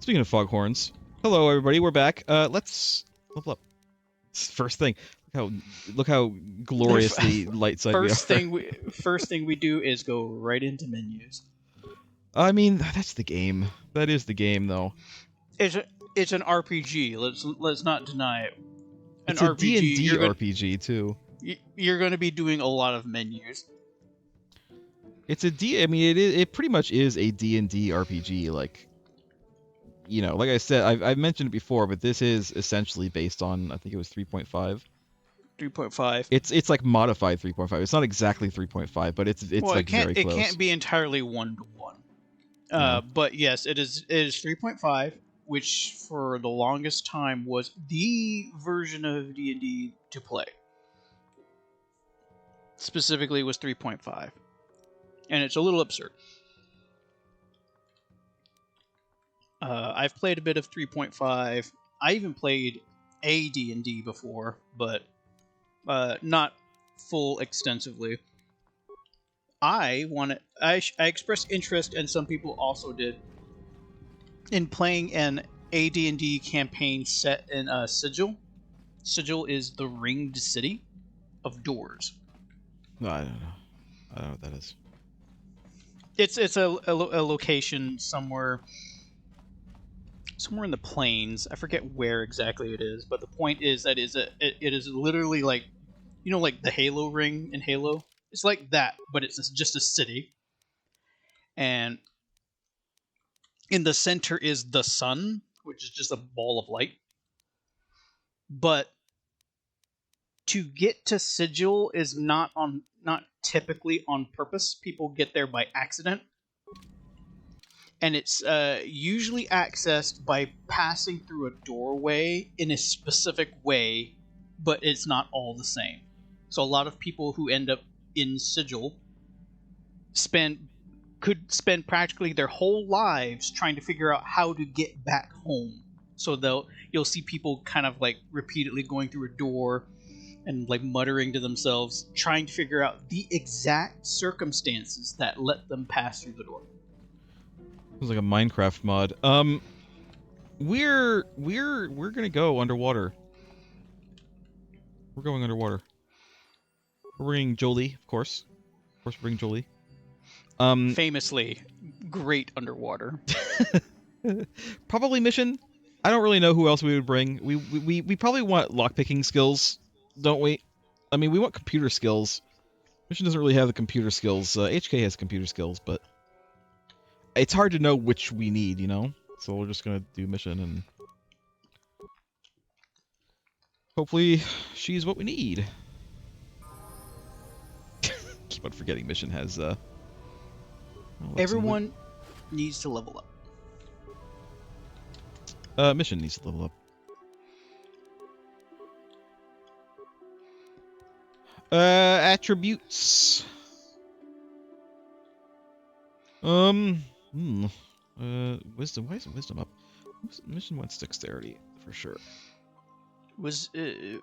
Speaking of foghorns, hello everybody, we're back. Let's level up. First thing, look how gloriously light side we are. First thing we do is go right into menus. I mean, that's the game. That is the game, though. It's an RPG. Let's not deny it. It's a D&D RPG too. You're going to be doing a lot of menus. It's a D. I mean, it pretty much is a D&D RPG. Like, you know, like I said, I've mentioned it before, but this is essentially based on, I think it was 3.5. 3.5. It's like modified 3.5. It's not exactly 3.5, but it's well, like very close. It can't be entirely 1-to-1. But yes, it is 3.5, which for the longest time was the version of D&D to play. Specifically was 3.5. And it's a little absurd. I've played a bit of 3.5. I even played a D&D before, but not full extensively. I expressed interest, and some people also did, in playing an AD&D campaign set in Sigil. Sigil is the ringed city of doors. No, I don't know. I don't know what that is. It's a location somewhere in the plains. I forget where exactly it is, but the point is that it is literally like, you know, like the Halo ring in Halo. It's like that, but it's just a city. And in the center is the sun, which is just a ball of light. But to get to Sigil is not typically on purpose. People get there by accident. And it's usually accessed by passing through a doorway in a specific way, but it's not all the same. So a lot of people who end up in Sigil could spend practically their whole lives trying to figure out how to get back home. So you'll see people kind of like repeatedly going through a door and like muttering to themselves, trying to figure out the exact circumstances that let them pass through the door. It was like a Minecraft mod. We're gonna go underwater. We're going underwater. We're bringing Jolie, of course. Of course, we're bringing Jolie. Famously great underwater. Probably Mission. I don't really know who else we would bring. We probably want lockpicking skills, don't we? I mean, we want computer skills. Mission doesn't really have the computer skills. HK has computer skills, but it's hard to know which we need, you know? So we're just gonna do Mission, and hopefully she's what we need. Keep on forgetting Mission has, everyone needs to level up. Mission needs to level up. Attributes. Wisdom. Why isn't wisdom up? Mission wants dexterity for sure.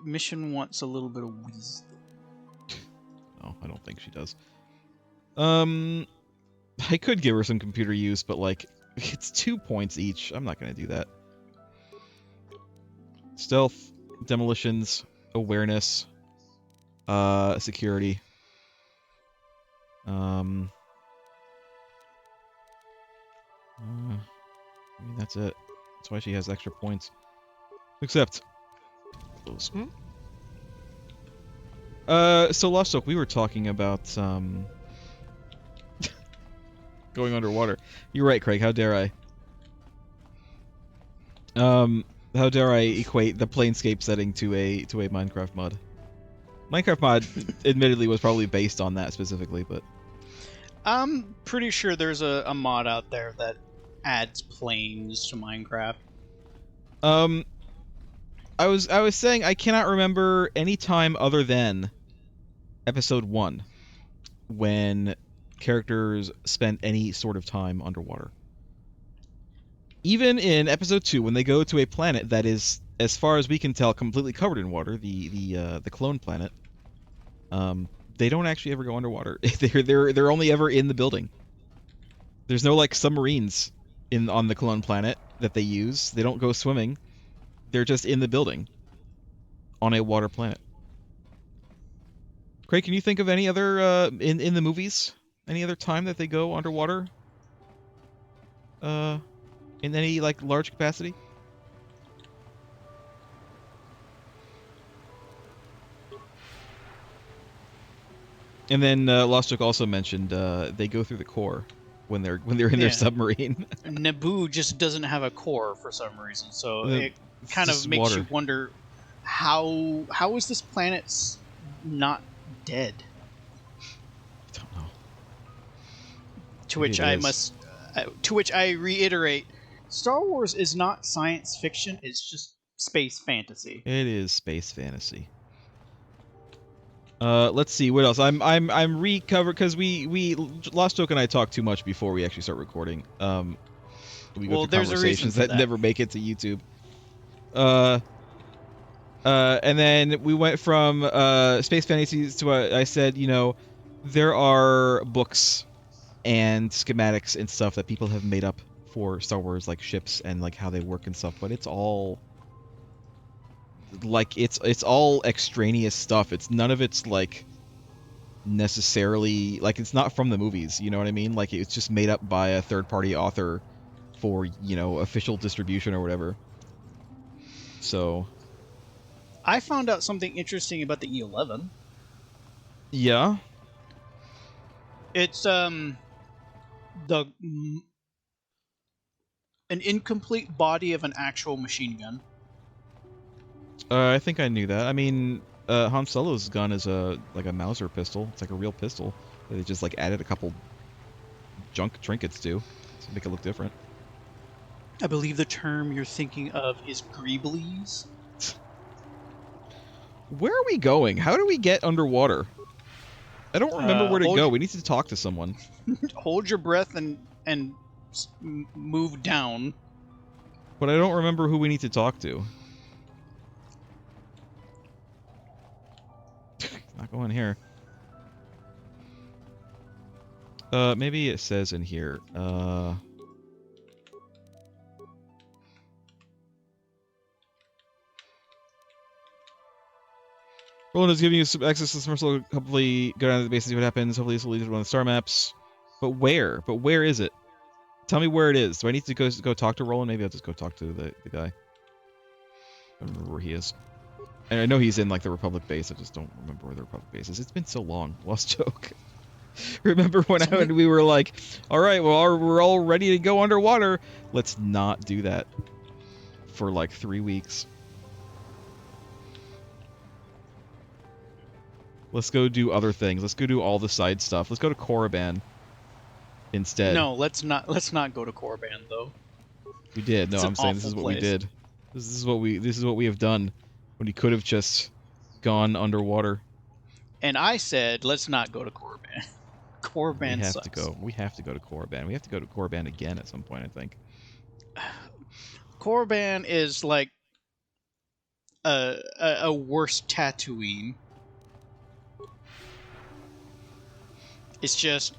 Mission wants a little bit of wisdom. No, I don't think she does. I could give her some computer use, but like, it's 2 points each. I'm not gonna do that. Stealth, demolitions, awareness, security. I mean, that's it. That's why she has extra points. Except those. So Lost Oak, we were talking about going underwater. You're right, Craig. How dare I? How dare I equate the Planescape setting to a Minecraft mod? Minecraft mod, admittedly, was probably based on that specifically, but I'm pretty sure there's a mod out there that adds planes to Minecraft. I was saying I cannot remember any time other than episode 1 when characters spent any sort of time underwater. Even in episode 2, when they go to a planet that is, as far as we can tell, completely covered in water, the clone planet, they don't actually ever go underwater. They're only ever in the building. There's no like submarines on the clone planet. that they use. They don't go swimming. They're just in the building on a water planet. Craig, can you think of any other in the movies? Any other time that they go underwater? In any like large capacity? And then Lost Joke also mentioned they go through the core when they're in their submarine. Naboo just doesn't have a core for some reason, so it It's kind of just makes water. you wonder how is this planet not dead? I don't know. To Maybe which it I is. must, to which I reiterate, Star Wars is not science fiction; it's just space fantasy. It is space fantasy. Let's see what else. I'm recovered because we Lost Joke and I talk too much before we actually start recording. We go Well, through there's a reason conversations for that that. never make it to YouTube. And then we went from space fantasies to I said, you know, there are books and schematics and stuff that people have made up for Star Wars, like ships and like how they work and stuff, but it's all like it's all extraneous stuff. It's none of it's like necessarily like it's not from the movies, you know what I mean? Like it's just made up by a third-party author for, you know, official distribution or whatever. So, I found out something interesting about the E11. yeah. It's the an incomplete body of an actual machine gun. I think I knew that. I mean, Han Solo's gun is a like a Mauser pistol. It's like a real pistol that they just like added a couple junk trinkets to make it look different. I believe the term you're thinking of is greeblies. Where are we going? How do we get underwater? I don't remember where to go. We need to talk to someone. Hold your breath and move down. But I don't remember who we need to talk to. Not going here. Maybe it says in here. Roland is giving you some access to the submersible. Hopefully, go down to the base and see what happens. Hopefully, this will lead to one of the star maps. But where? But where is it? Tell me where it is. Do I need to go talk to Roland? Maybe I'll just go talk to the guy. I don't remember where he is. And I know he's in like the Republic base. I just don't remember where the Republic base is. It's been so long. Lost Joke. Remember when we were like, all right, well, we're all ready to go underwater. Let's not do that for like 3 weeks. Let's go do other things. Let's go do all the side stuff. Let's go to Korriban instead. No, let's not go to Korriban though. We did. No, I'm saying this is what we did. This is what we have done when we could have just gone underwater. And I said, let's not go to Korriban. Korriban sucks. We have to go to Korriban. We have to go to Korriban again at some point, I think. Korriban is like a worse Tatooine. It's just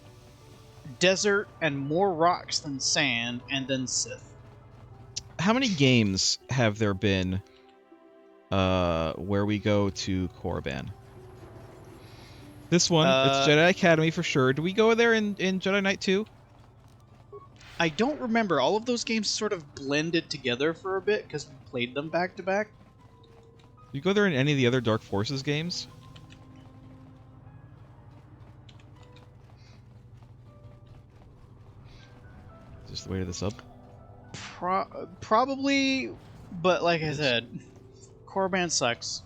desert and more rocks than sand, and then Sith. How many games have there been where we go to Korriban? This one, it's Jedi Academy for sure. Do we go there in Jedi Knight 2? I don't remember. All of those games sort of blended together for a bit because we played them back to back. Do you go there in any of the other Dark Forces games? Is this the way to the sub? Probably, but like I said, Korriban sucks.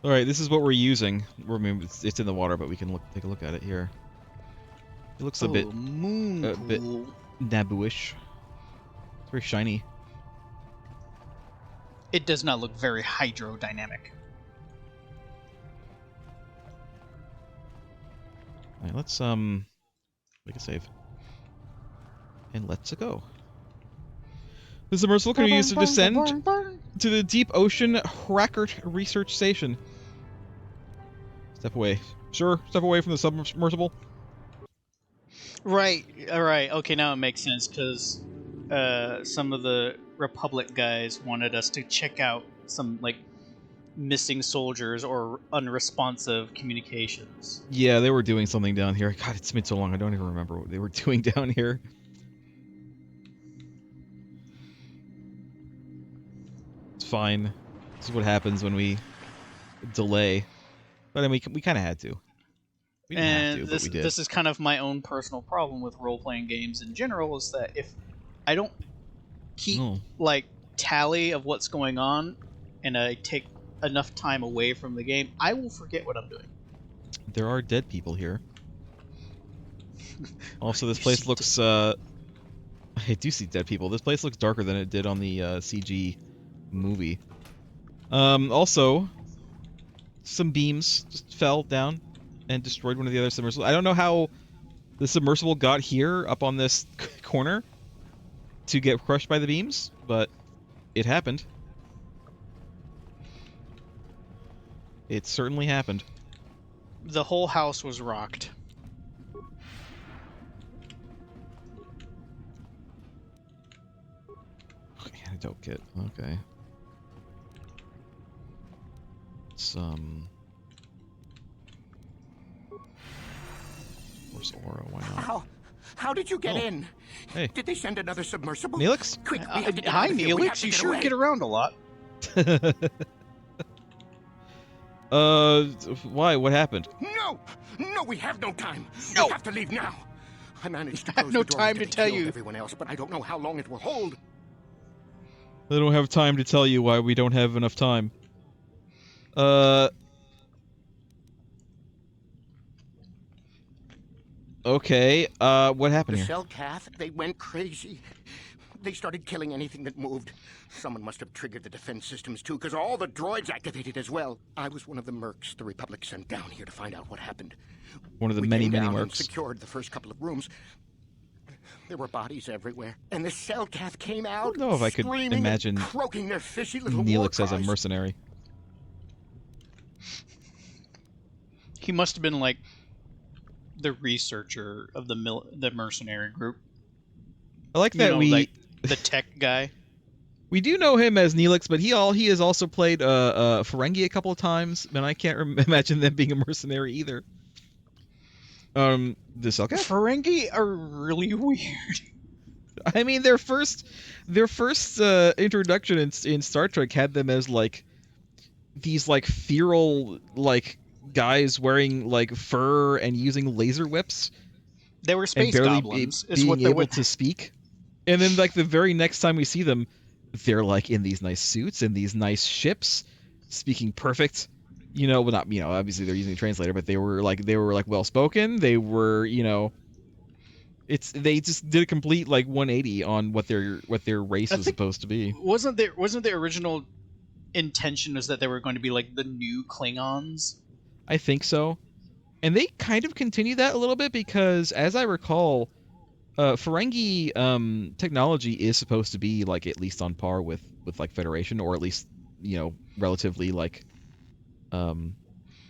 All right, this is what we're using. I mean, it's in the water, but we can take a look at it here. It looks a bit Naboo-ish. It's very shiny. It does not look very hydrodynamic. All right, let's make a save. And let's go. The submersible can be used to descend to the deep ocean Hrackert research station. Step away. Sure, step away from the submersible. Right, alright, okay, now it makes sense, because some of the Republic guys wanted us to check out some like missing soldiers or unresponsive communications. Yeah, they were doing something down here. God, it's been so long. I don't even remember what they were doing down here. It's fine. This is what happens when we delay. But I mean, we kind of had to. We didn't have to, but we did. This is kind of my own personal problem with role-playing games in general, is that if I don't keep like tally of what's going on and I take enough time away from the game, I will forget what I'm doing. There are dead people here. Also, this place looks I do see dead people. This place looks darker than it did on the CG movie. Also, some beams just fell down and destroyed one of the other submersibles. I don't know how the submersible got here up on this corner to get crushed by the beams, but it happened. It certainly happened. The whole house was rocked. Antidote kit. Okay. It's where's Aura? Why not? How did you get in? Hey. Did they send another submersible? Neelix? Quick, we have to get Hi, out of here. We have Neelix. to You get sure away. get around a lot. Why? What happened? No! No, we have no time. No. We have to leave now. I managed to I have close no the door time after to they tell killed you. everyone else, but I don't know how long it will hold. I don't have time to tell you why we don't have enough time. Okay, what happened The here? Cellcath, they went crazy. They started killing anything that moved. Someone must have triggered the defense systems too, because all the droids activated as well. I was one of the mercs the Republic sent down here to find out what happened. One of the We many, came many down and mercs. secured the first couple of rooms. There were bodies everywhere, and the Cellcath came out, I don't know if I could screaming imagine and croaking their fishy little war Neelix as a cries. mercenary. He must have been like the researcher of the mercenary group. I like that like the tech guy. we do know him as Neelix, but he has also played Ferengi a couple of times, and I can't imagine them being a mercenary either. The Cellcath? Ferengi are really weird. I mean, their first introduction in Star Trek had them as like these like feral like guys wearing like fur and using laser whips. They were space and barely goblins. Is being what they able would. to speak. And then like the very next time we see them, they're like in these nice suits and these nice ships, speaking perfect. Well, not obviously they're using a translator, but they were like well spoken. They were they just did a complete like 180 on what their race is supposed to be. Wasn't the original intention was that they were going to be like the new Klingons? I think so, and they kind of continue that a little bit because, as I recall, Ferengi technology is supposed to be like at least on par with like Federation, or at least relatively like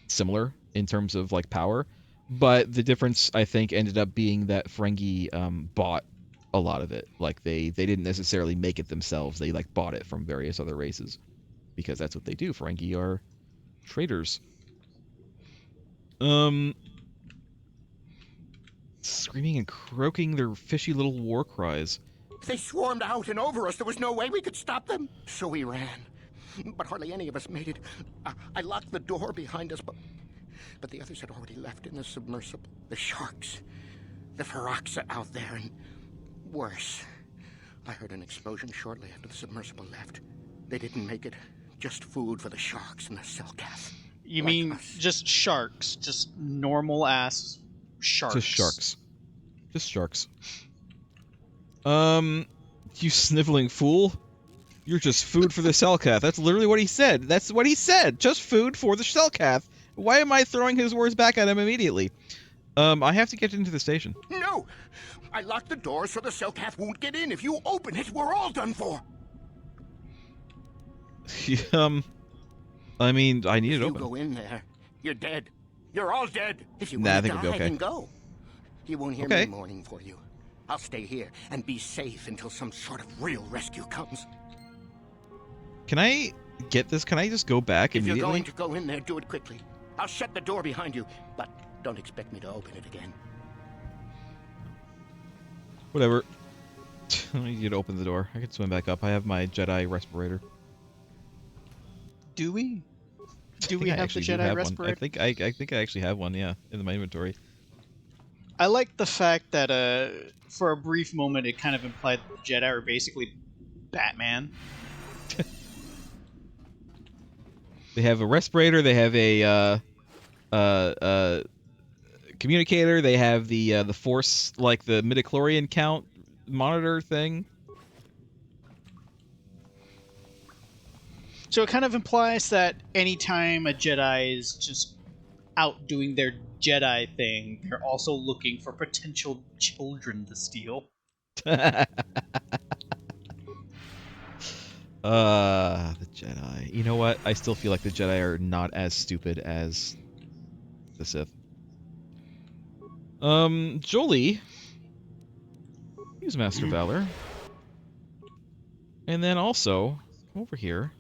similar in terms of like power. But the difference, I think, ended up being that Ferengi bought a lot of it. Like they didn't necessarily make it themselves. They like bought it from various other races because that's what they do. Ferengi are traders. Screaming and croaking their fishy little war cries. They swarmed out and over us. There was no way we could stop them. So we ran. But hardly any of us made it. I locked the door behind us, but the others had already left in the submersible. The sharks. The Ferox are out there, and worse. I heard an explosion shortly after the submersible left. They didn't make it. Just food for the sharks and the Cellcath. You Like mean us. just sharks? Just normal ass sharks? Just sharks. Just sharks. You sniveling fool. You're just food for the Cellcath. That's literally what he said. That's what he said. Just food for the Cellcath. Why am I throwing his words back at him immediately? I have to get into the station. No! I locked the door so the Cellcath won't get in. If you open it, we're all done for. I mean, I need If it you open. go in there, you're dead. You're all dead. If you Nah, I want to think we'll die, be okay. then go. You won't hear Okay. me mourning for you. I'll stay here and be safe until some sort of real rescue comes. Can I get this? Can I just go back If you're immediately? going to go in there, do it quickly. I'll shut the door behind you, but don't expect me to open it again. Whatever. I need you to open the door. I can swim back up. I have my Jedi respirator. Do we? Do we I have the actually do Jedi have respirator? one. I think I actually have one. Yeah, in my inventory. I like the fact that for a brief moment it kind of implied that the Jedi are basically Batman. They have a respirator. They have a communicator. They have the force, like the midichlorian count monitor thing. So it kind of implies that anytime a Jedi is just out doing their Jedi thing, they're also looking for potential children to steal. The Jedi. You know what? I still feel like the Jedi are not as stupid as the Sith. Jolie. Use Master Valor. And then also, come over here.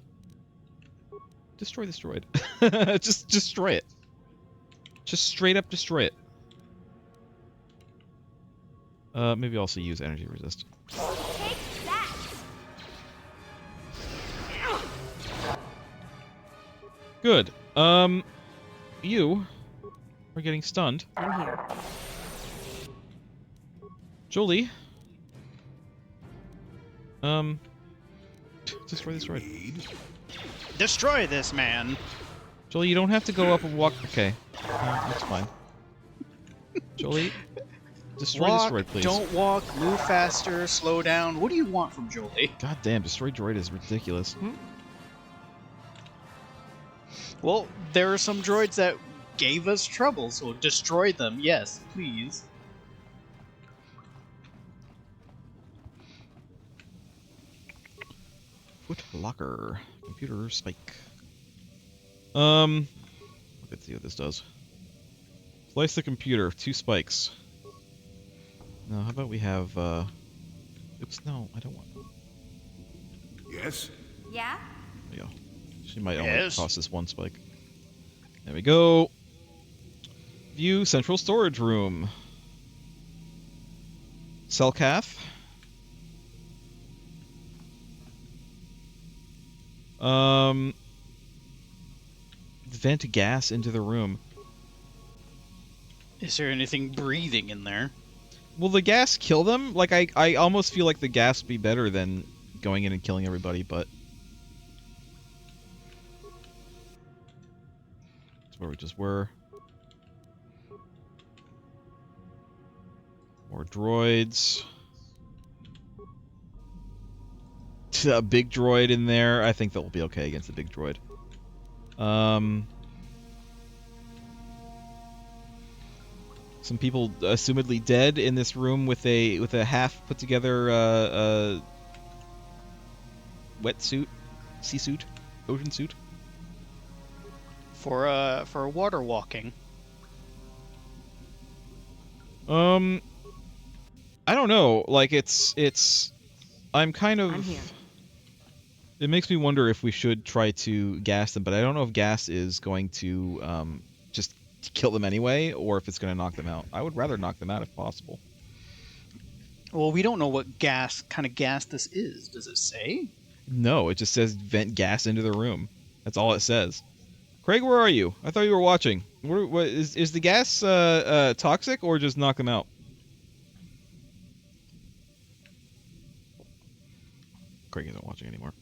Destroy this droid. Just destroy it. Just straight up destroy it. Maybe also use energy resist. Take that! Good. You are getting stunned. I'm here. Jolie. Destroy this droid. Destroy this man! Jolie, you don't have to go up and walk. Okay. That's fine. Jolie, destroy Walk, this droid, please. don't walk, move faster, slow down. What do you want from Jolie? God damn, destroy droid is ridiculous. Well, there are some droids that gave us trouble, so destroy them, yes, please. Foot locker. Computer spike. Let's see what this does. Slice the computer. 2 spikes. No, how about we have, oops, no, I don't want... Yes? Yeah? There we go. She might only Yes. cost us 1 spike. There we go. View central storage room. Cellcath. Vent gas into the room. Is there anything breathing in there? Will the gas kill them? Like, I almost feel like the gas would be better than going in and killing everybody, but... That's where we just were. More droids. A big droid in there. I think that will be okay against the big droid. Some people assumedly dead in this room with a half put together wetsuit, sea suit, ocean suit. For water walking. I don't know. Like it's I'm kind of. I'm here. It makes me wonder if we should try to gas them, but I don't know if gas is going to just kill them anyway, or if it's going to knock them out. I would rather knock them out if possible. Well, we don't know what kind of gas this is. Does it say? No, it just says vent gas into the room. That's all it says. Craig, where are you? I thought you were watching. What is the gas toxic or just knock them out? Craig isn't watching anymore.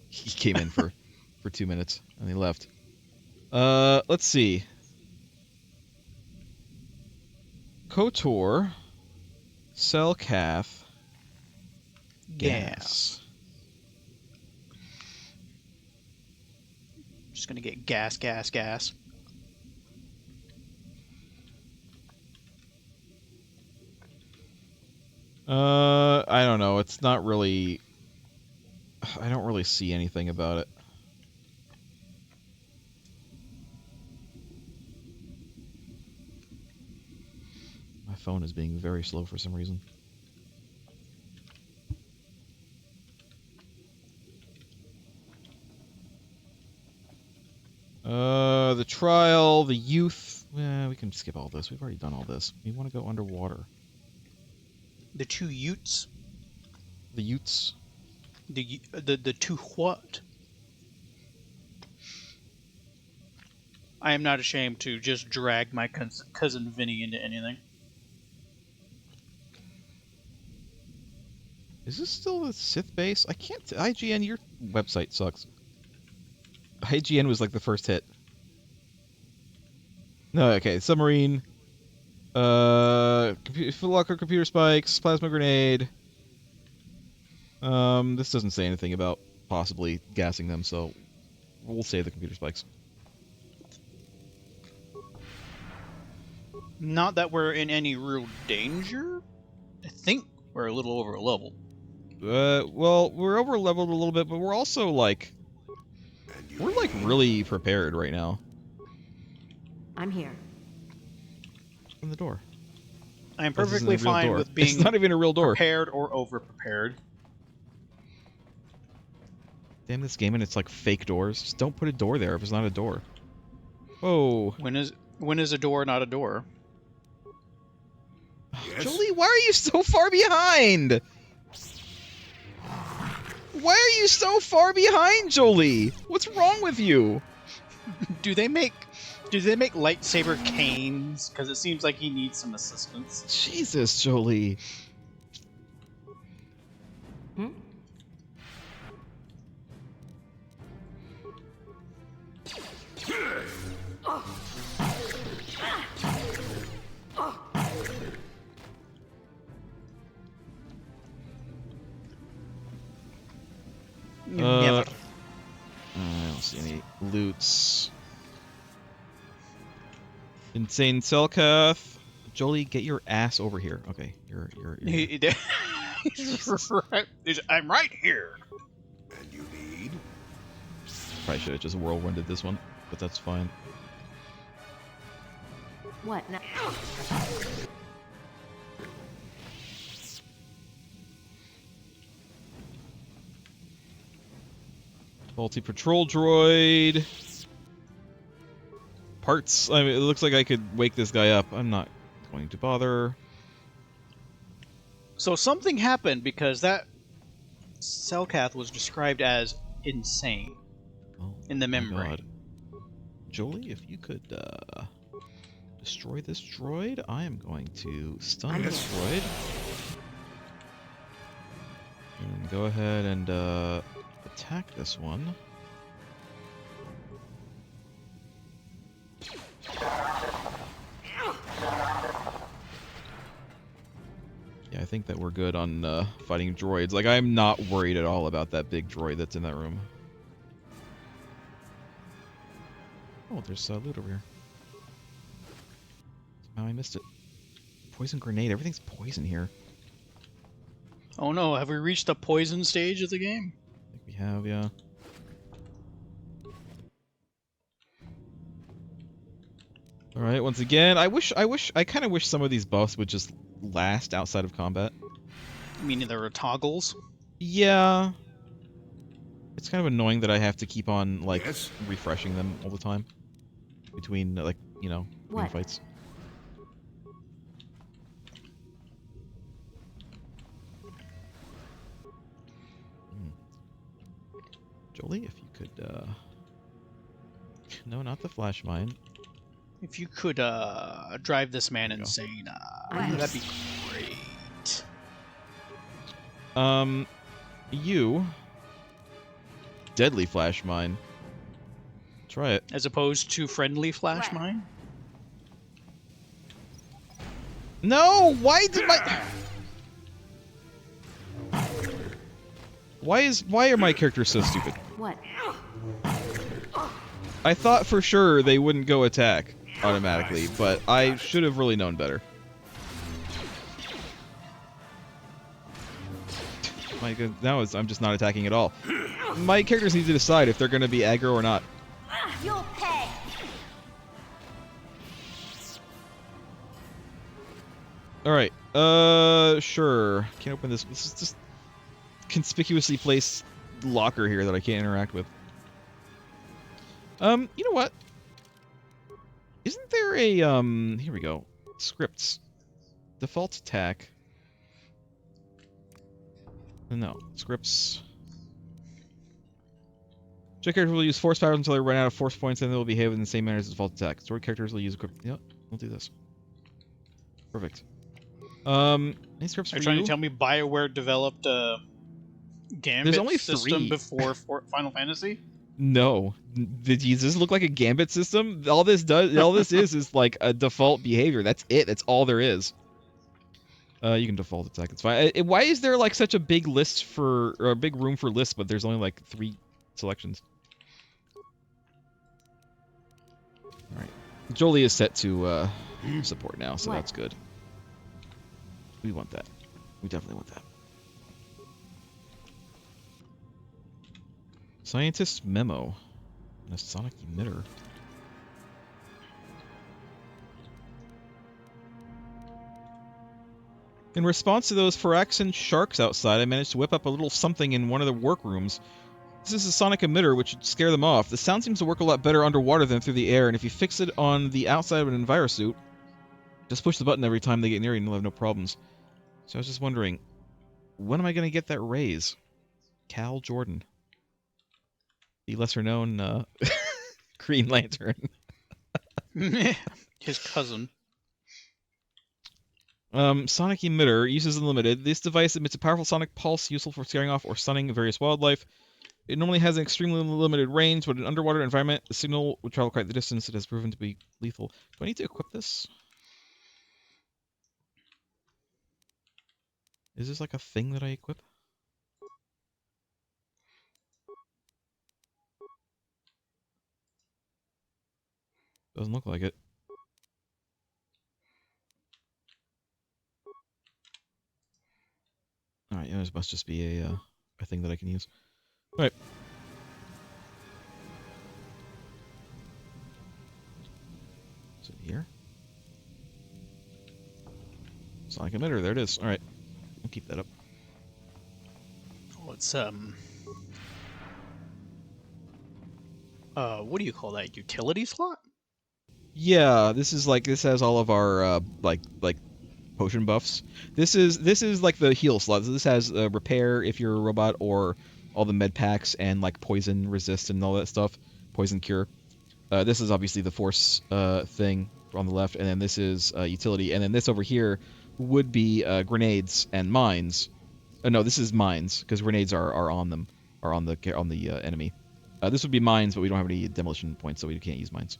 He came in for 2 minutes and he left. Let's see. KOTOR, Cellcath, gas. Just gonna get gas. I don't know. It's not really... I don't really see anything about it. My phone is being very slow for some reason. The trial, the youth. We can skip all this. We've already done all this. We want to go underwater. The two Utes. The Utes. The two what? I am not ashamed to just drag my cousin Vinny into anything. Is this still the Sith base? I can't. IGN, your website sucks. IGN was like the first hit. No, okay. Submarine. Locker, computer spikes, plasma grenade. This doesn't say anything about possibly gassing them, so we'll save the computer spikes. Not that we're in any real danger. I think we're a little over level. Well, we're over leveled a little bit, but we're also like, we're like really prepared right now. I'm here. Open the door. I am This isn't a perfectly real fine door. with being It's not even a real door. prepared or over prepared. Damn this game and it's like fake doors. Just don't put a door there if it's not a door. Whoa. When is a door not a door? Yes? Jolie, why are you so far behind? Why are you so far behind, Jolie? What's wrong with you? Do they make lightsaber canes? Because it seems like he needs some assistance. Jesus, Jolie. Hmm? Never. I don't see any loots. Insane Selkath. Jolie, get your ass over here. Okay, you're I'm right here. And you need? probably should have just whirlwinded this one, but that's fine. What now? Multi-patrol droid. Parts. I mean, it looks like I could wake this guy up. I'm not going to bother. So something happened because that Selkath was described as insane Oh, in the my memory. God. Jolie, if you could destroy this droid, I am going to stun this droid. And go ahead and attack this one. Yeah, I think that we're good on fighting droids. Like, I'm not worried at all about that big droid that's in that room. Oh, there's loot over here. Somehow I missed it. Poison grenade. Everything's poison here. Oh no, have we reached the poison stage of the game? I think we have, yeah. Alright, once again, I kind of wish some of these buffs would just last outside of combat. Meaning there are toggles. Yeah. It's kind of annoying that I have to keep on, like, Yes? refreshing them all the time. Between, like, you know, between What? fights. Jolie, if you could, no, not the flash mine. If you could drive this man There you go. insane, Right. that'd be great. You... Deadly flash mine. Try it. As opposed to friendly flash Right. mine. No! Why did my... Why are my characters so stupid? What? I thought for sure they wouldn't go attack automatically, but I should have really known better. My God, now I'm just not attacking at all. My characters need to decide if they're going to be aggro or not. You'll pay. Alright, sure. Can't open this. This is just conspicuously placed locker here that I can't interact with. You know what? Isn't there a here we go. Scripts. Default attack. No, scripts. Story characters will use force powers until they run out of force points, and they will behave in the same manner as the default attack. Story characters will use equip. Yep, we'll do this. Perfect. Any scripts Are for you trying you? to tell me BioWare developed a There's Gambit only system 3. before Final Fantasy? No. Does this look like a Gambit system? All this is like a default behavior. That's it. That's all there is. You can default attack. It's fine. Why is there like such a big list for, or a big room for lists, but there's only like 3 selections? All right. Jolie is set to support now, so What? that's good. We want that. We definitely want that. Scientist memo. And a sonic emitter. In response to those Phyraxan sharks outside, I managed to whip up a little something in one of the workrooms. This is a sonic emitter, which should scare them off. The sound seems to work a lot better underwater than through the air, and if you fix it on the outside of an envirosuit, just push the button every time they get near you and you'll have no problems. So I was just wondering, when am I going to get that raise? Cal Jordan. The lesser-known Green Lantern. His cousin. Sonic emitter, uses unlimited. This device emits a powerful sonic pulse useful for scaring off or stunning various wildlife. It normally has an extremely limited range, but in an underwater environment, the signal would travel quite the distance. It has proven to be lethal. Do I need to equip this? Is this like a thing that I equip? Doesn't look like it. Alright, yeah, this must just be a thing that I can use. Alright. Is it here? Sonic emitter, there it is. Alright. I'll keep that up. Oh, it's what do you call that? Utility slot? Yeah, this has all of our like potion buffs. This is like the heal slot. This has repair if you're a robot, or all the med packs and like poison resist and all that stuff. Poison cure. This is obviously the force thing on the left, and then this is utility, and then this over here would be grenades and mines. No, this is mines because grenades are on them, are on the enemy. This would be mines, but we don't have any demolition points, so we can't use mines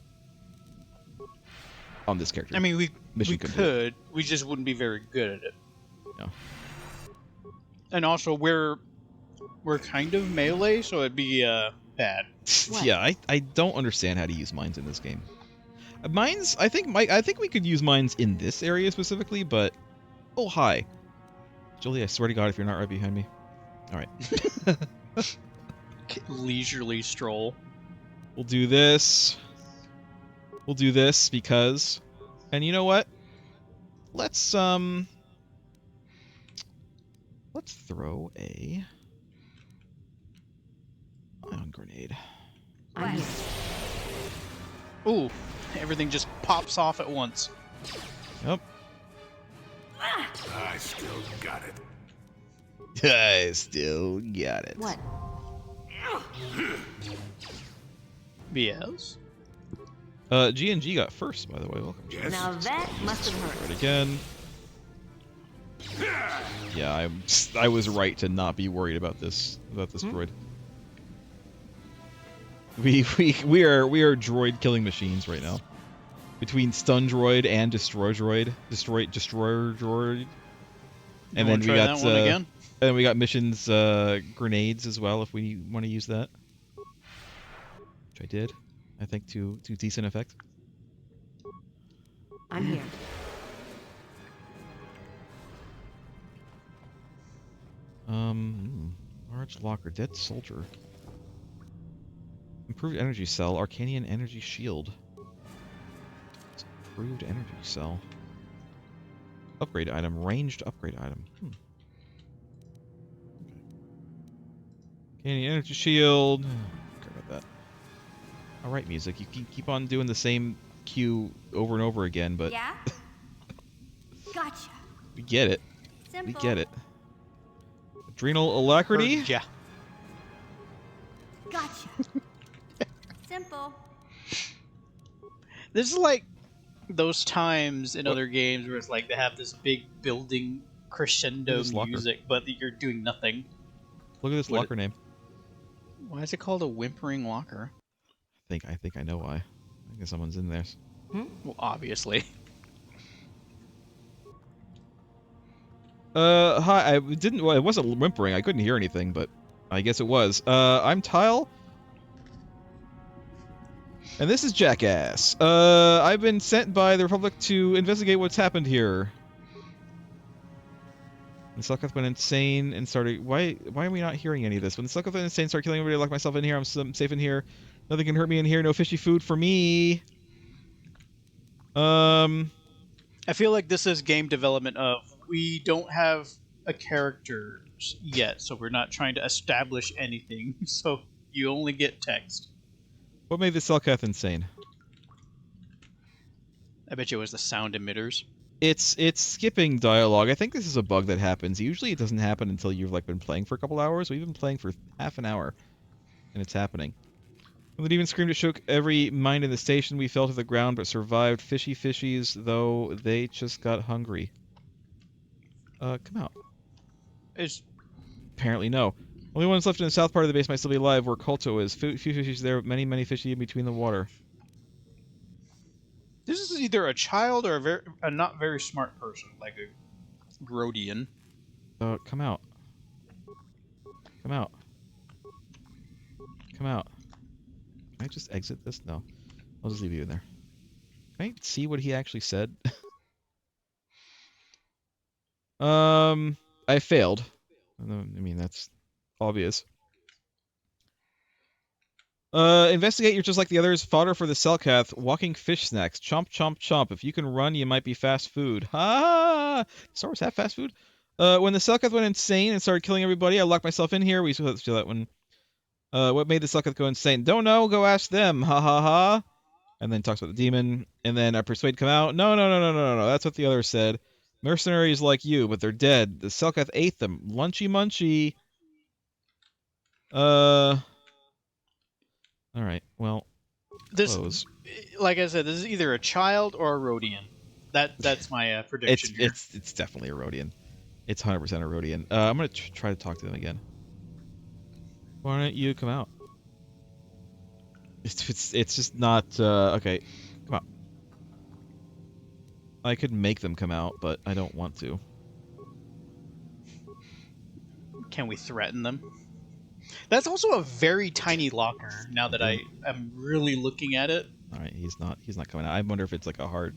on this character. I mean, we Mission could. We just wouldn't be very good at it. No. And also, we're kind of melee, so it'd be bad. What? Yeah, I don't understand how to use mines in this game. Mines, I think we could use mines in this area specifically, but oh hi, Jolie, I swear to God, if you're not right behind me. All right. Leisurely stroll. We'll do this. We'll do this because, and you know what? Let's throw a ion grenade. I'm here. Ooh, everything just pops off at once. Yep. I still got it. I still got it. What? Yes. G&G got first, by the way. Welcome. Yes. Now that must have hurt. Right again. Yeah, I was right to not be worried about this droid. We are droid killing machines right now. Between stun droid and destroyer droid, and then we try got that one again? and we got missions grenades as well if we want to use that. Which I did, I think to decent effect. I'm here. Large locker, dead soldier. Improved energy cell, Arcanian energy shield. Improved energy cell. Upgrade item, ranged upgrade item. Arcanian energy shield. Care about that. All right, music. You keep on doing the same cue over and over again, but Yeah? Gotcha. we get it. Simple. We get it. Adrenal alacrity. Heard ya. Gotcha. Simple. This is like those times in What? other games where it's like they have this big building crescendo This locker. music, but you're doing nothing. Look at this What- locker name. Why is it called a whimpering locker? I think I know why. I think someone's in there. Well, obviously. Hi. I didn't. Well, it wasn't whimpering. I couldn't hear anything, but I guess it was. I'm Tile. And this is Jackass. I've been sent by the Republic to investigate what's happened here. And Selkath went insane and started... Why are we not hearing any of this? When Selkath went insane, started killing everybody, I locked myself in here. I'm safe in here. Nothing can hurt me in here. No fishy food for me. I feel like this is game development of we don't have a character yet, so we're not trying to establish anything. So you only get text. What made the Selkath insane? I bet you it was the sound emitters. It's skipping dialogue. I think this is a bug that happens. Usually it doesn't happen until you've like been playing for a couple hours. We've been playing for half an hour, and it's happening. When the demon screamed, it shook every mind in the station. We fell to the ground, but survived. Fishy fishies, though, they just got hungry. Come out. It's Apparently no. Only ones left in the south part of the base might still be alive, where Kolto is. Few fishies there, many fishy in between the water. This is either a child or a not very smart person, like a Grodian. Come out. Come out. Come out. Can I just exit this? No. I'll just leave you in there. Can I see what he actually said? I failed. I mean, that's obvious. Investigate, you're just like the others. Fodder for the Selkath. Walking fish snacks. Chomp, chomp, chomp. If you can run, you might be fast food. Ha! Star Wars have fast food? When the Selkath went insane and started killing everybody, I locked myself in here. We still have to do that one. What made the Selkath go insane? Don't know. Go ask them. Ha ha ha. And then talks about the demon. And then persuade come out. No. That's what the others said. Mercenaries like you, but they're dead. The Selkath ate them. Lunchy munchy. Alright, well, This, close. like I said, this is either a child or a Rhodian. That's my prediction here. It's definitely a Rhodian. It's 100% a Rhodian. I'm gonna try to talk to them again. Why don't you come out? It's just not okay. Come on. I could make them come out, but I don't want to. Can we threaten them? That's also a very tiny locker. Now that I am really looking at it, All right, he's not coming out. I wonder if it's like a hard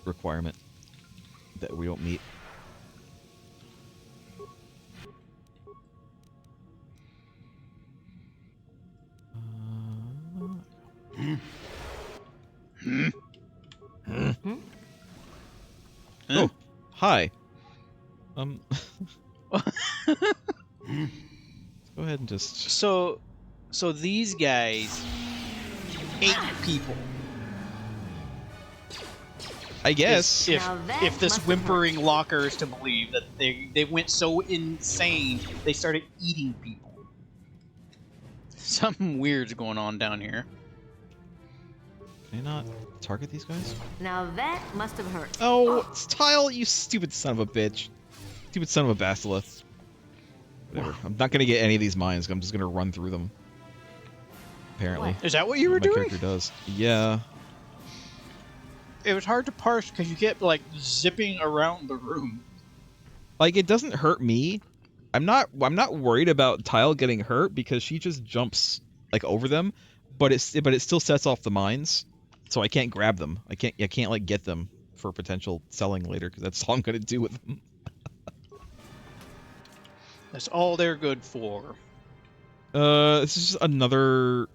requirement that we don't meet. Oh, hi. Let's go ahead and just... so these guys ate people. I guess. If Now that if this must have whimpering locker is to believe that they went so insane they started eating people. Something weird's going on down here. Can I not target these guys? Now that must have hurt. Oh, it's Tile, you stupid son of a bitch. Stupid son of a basilisk. Whatever. I'm not gonna get any of these mines. I'm just gonna run through them. Apparently. Is that what you were My doing? character does. Yeah. It was hard to parse because you kept like zipping around the room. Like, it doesn't hurt me. I'm not worried about Tile getting hurt because she just jumps like over them, but it still sets off the mines, so I can't grab them. I can't like get them for potential selling later because that's all I'm gonna do with them. That's all they're good for. This is just another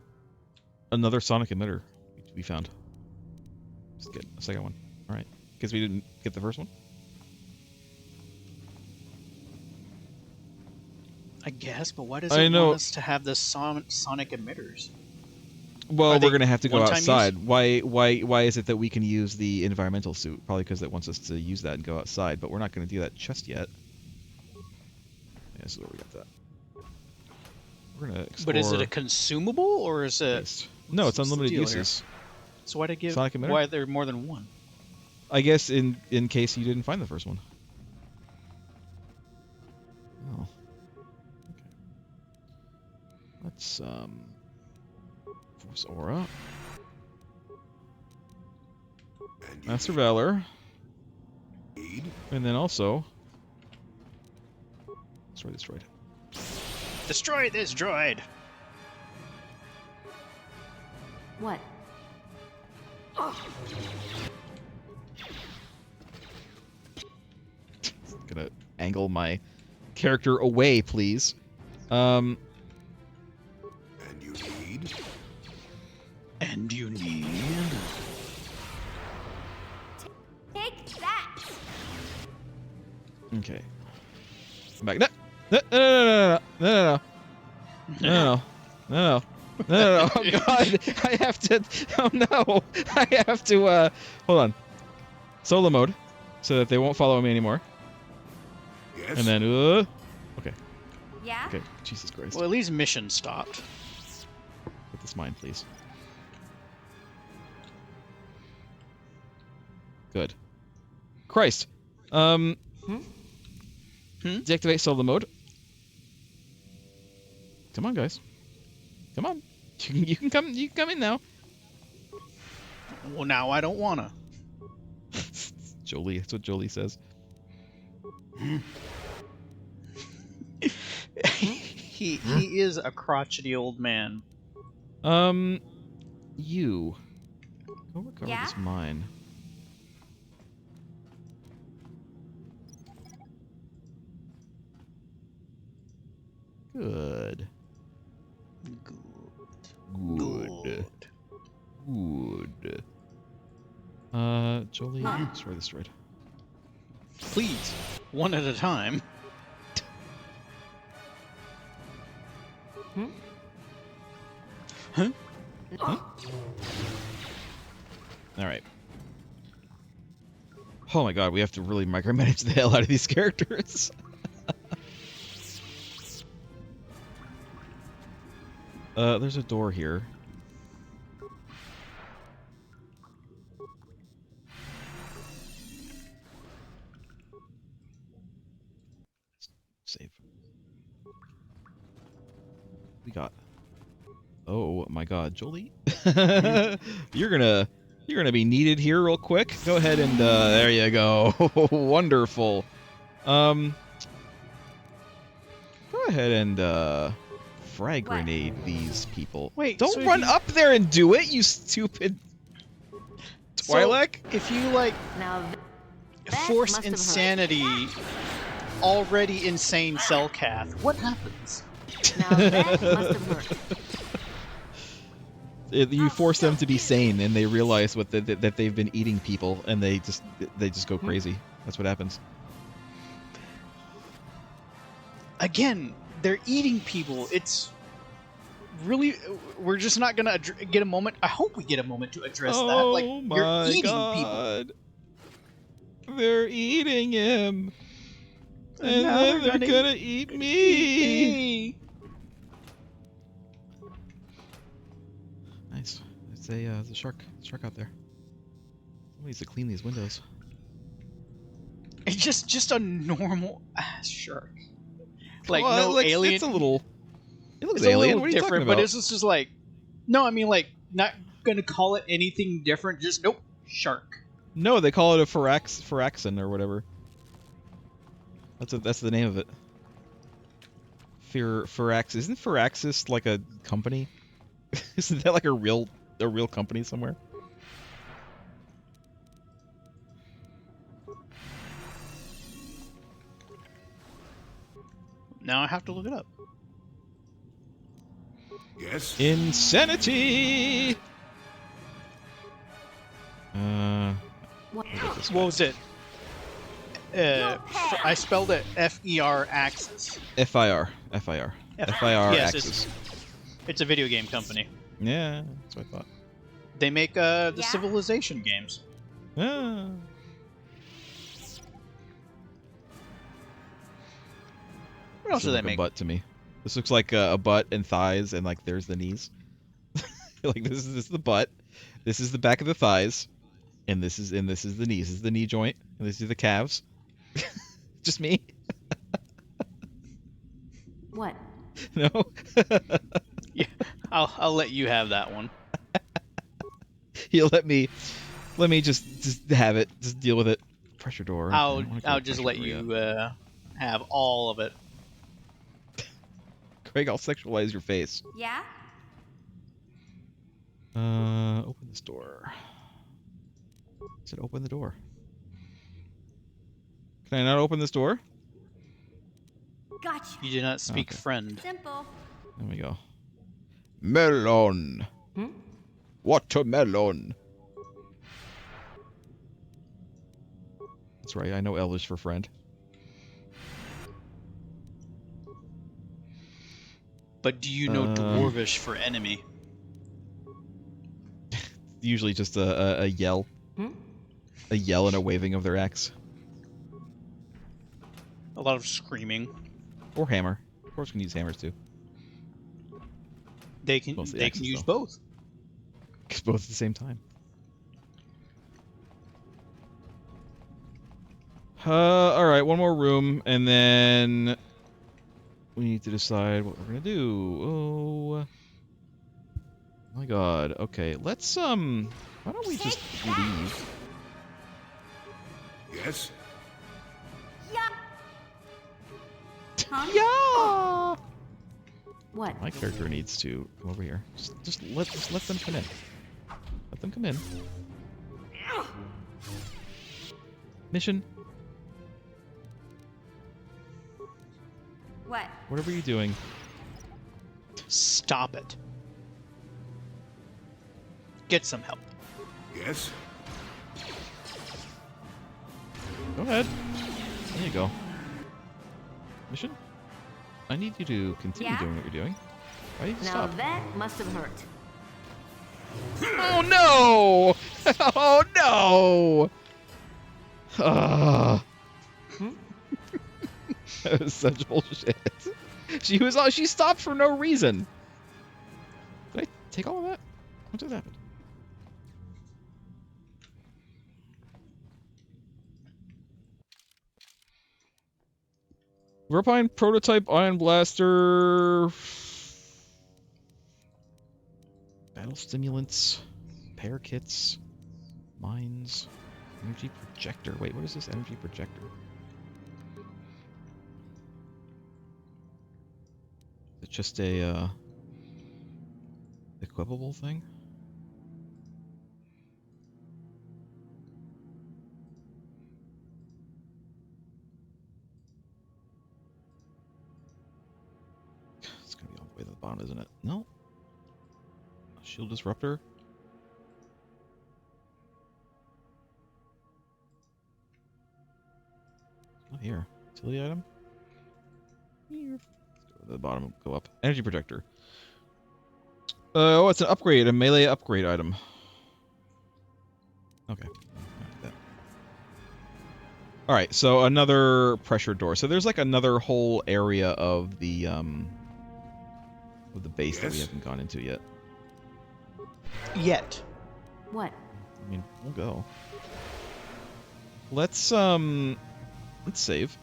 sonic emitter to be found. Just get a second one. All right, because we didn't get the first one. I guess, but why does I it know. want us to have the sonic emitters? Well, Are we're they gonna have to go one-time outside. use? Why is it that we can use the environmental suit? Probably because it wants us to use that and go outside. But we're not gonna do that just yet. Yeah, this is where we got that. We're gonna explore. But is it a consumable or is it? Waste. No, it's what's the unlimited deal here? uses. So why give? Sonic emitter? Why are there more than one? I guess in case you didn't find the first one. Oh. Okay. Let's force aura. And you Master Valor. need? And then also destroy this droid. Destroy this droid. What? Gonna angle my character away, please. And you need? And you need. Take that! Okay. I'm back. No, no, no, no, no, no, no, no, no, no, no, no. Oh God! I have to. Oh no! I have to. Hold on. Solo mode, so that they won't follow me anymore. Yes. And then. Okay. Yeah? Okay. Jesus Christ. Well, at least mission stopped. Get this mine, please. Good. Christ. Deactivate solo mode. Come on, guys. Come on. You can come. You can come in now. Well, now I don't wanna. Jolie. That's what Jolie says. He is a crotchety old man. You. Go recover Yeah? this mine. Good. Good. Good. Jolie, destroy this droid. Please, one at a time. Huh? Alright. Oh my god, we have to really micromanage the hell out of these characters. There's a door here. Save. We got. Oh my god, Jolie. You're gonna be needed here real quick. Go ahead and there you go. Wonderful. Go ahead and frag What? grenade these people. Wait, Don't so if run you- up there and do it, you stupid Twi'lek. So, if you like Now that force must have hurt. insanity already insane Cellcath, what happens? Now that must have hurt. You force them to be sane, and they realize that they've been eating people, and they just go crazy. That's what happens. Again, they're eating people. It's really, we're just not gonna get a moment. I hope we get a moment to address that. Like, you're eating people. They're eating him, and now then they're they're gonna gonna eat me. Nice. There's a shark out there. Somebody needs to clean these windows. It's just a normal ass shark. Like, Well, no alien. It's a little. It looks It's a alien. little What are you different, talking about? but it's just like, no, I mean, like, not gonna call it anything different. Just nope, shark. No, they call it a Firaxin or whatever. That's the name of it. Firaxis. Isn't Firaxis like a company? Isn't that like a real company somewhere? Now I have to look it up. Yes. Insanity. What? Look at this What guy. was it? I spelled it F-E-R Axis. FIR. FIR. FIR Yes, Axis. it's a video game company. Yeah, that's what I thought. They make the Yeah? Civilization games. Ah. What else This do they looks like a make? butt to me. This looks like a butt and thighs, and like there's the knees. Like this is the butt. This is the back of the thighs, and this is the knees. This is the knee joint, and this is the calves. Just me? What? No. Yeah, I'll let you have that one. He'll let me just have it. Just deal with it. Pressure door. Okay, I don't wanna go I'll to just pressure let door yet. you have all of it. Craig, I'll sexualize your face. Yeah? Open this door. I said open the door. Can I not open this door? Gotcha. You do not speak Okay. friend. Simple. There we go. Melon. Hmm? Watermelon. That's right, I know Elvish for friend. But do you know Dwarvish for enemy? Usually just a yell. Hmm? A yell and a waving of their axe. A lot of screaming. Or hammer. Of course, can use hammers too. They can Mostly they can axes, use though. both. Both at the same time. Alright, one more room, and then we need to decide what we're gonna do. Oh my god. Okay, let's why don't we just Take that. leave? Yes? Yeah. Huh? Yeah! What? My character needs to come over here. Just let them come in. Let them come in. Mission. What? Whatever you're doing. Stop it. Get some help. Yes? Go ahead. There you go. Mission? I need you to continue Yeah? doing what you're doing. Why do you Now stop? that must have hurt. Oh no! Oh no! Ah. Hmm? That was such bullshit. She stopped for no reason. Did I take all of that? What just happened? Verpine prototype ion blaster. Battle stimulants. Repair kits. Mines. Energy projector. Wait, what is this energy projector? Is it just a equipable thing? It's gonna be all the way to the bottom, isn't it? No. Shield disruptor. Not here. Utility item. Here. Let's go to the bottom. Go up. Energy projector. Oh, it's an upgrade. A melee upgrade item. Okay. All right. So another pressure door. So there's like another whole area of the base that we Yes? haven't gone into yet. Yet. What? I mean, we'll go. Let's save.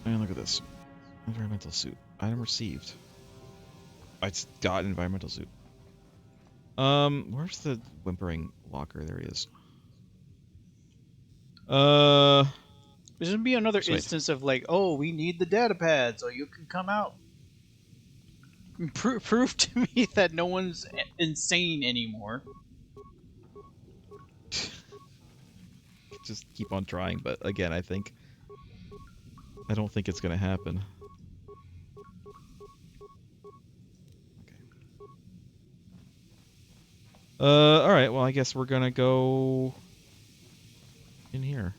And look at this. Environmental suit. Item received. I got an environmental suit. Where's the whimpering locker? There he is. There's gonna be another Sweet. instance of like, oh, we need the data pad so you can come out. Prove to me that no one's insane anymore. Just keep on trying, but again, I don't think it's gonna happen. Okay. Alright, well I guess we're gonna go in here?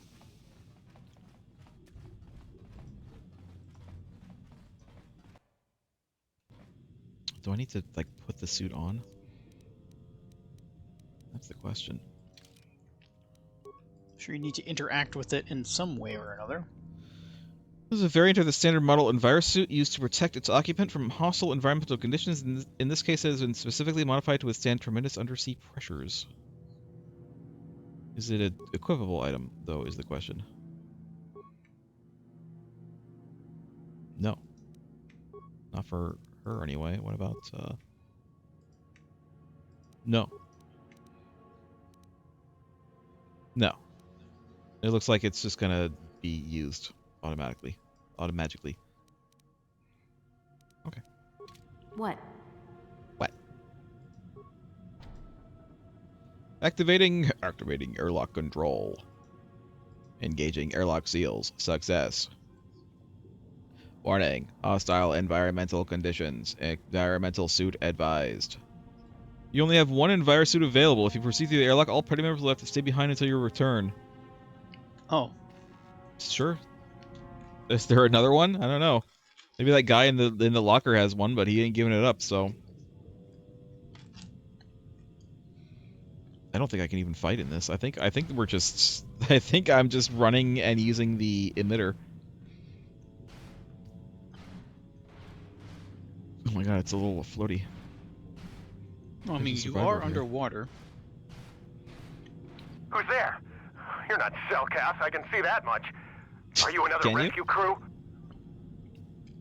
Do I need to, like, put the suit on? That's the question. Sure, you need to interact with it in some way or another. This is a variant of the standard model envirosuit used to protect its occupant from hostile environmental conditions. In this case, it has been specifically modified to withstand tremendous undersea pressures. Is it an equipable item, though, is the question. No. Not for her, anyway. What about, No. No. It looks like it's just gonna be used automatically. Automagically. Okay. What? What? Activating airlock control. Engaging airlock seals. Success. Warning. Hostile environmental conditions. Environmental suit advised. You only have one envirosuit available. If you proceed through the airlock, all party members will have to stay behind until your return. Oh. Sure. Is there another one? I don't know. Maybe that guy in the locker has one, but he ain't giving it up, so... I don't think I can even fight in this. I think we're just... I think I'm just running and using the emitter. Oh my god, it's a little floaty. Well, I mean, you survivor are here. underwater. Who's there? You're not Cellcast, I can see that much. Are you another Can you? rescue crew?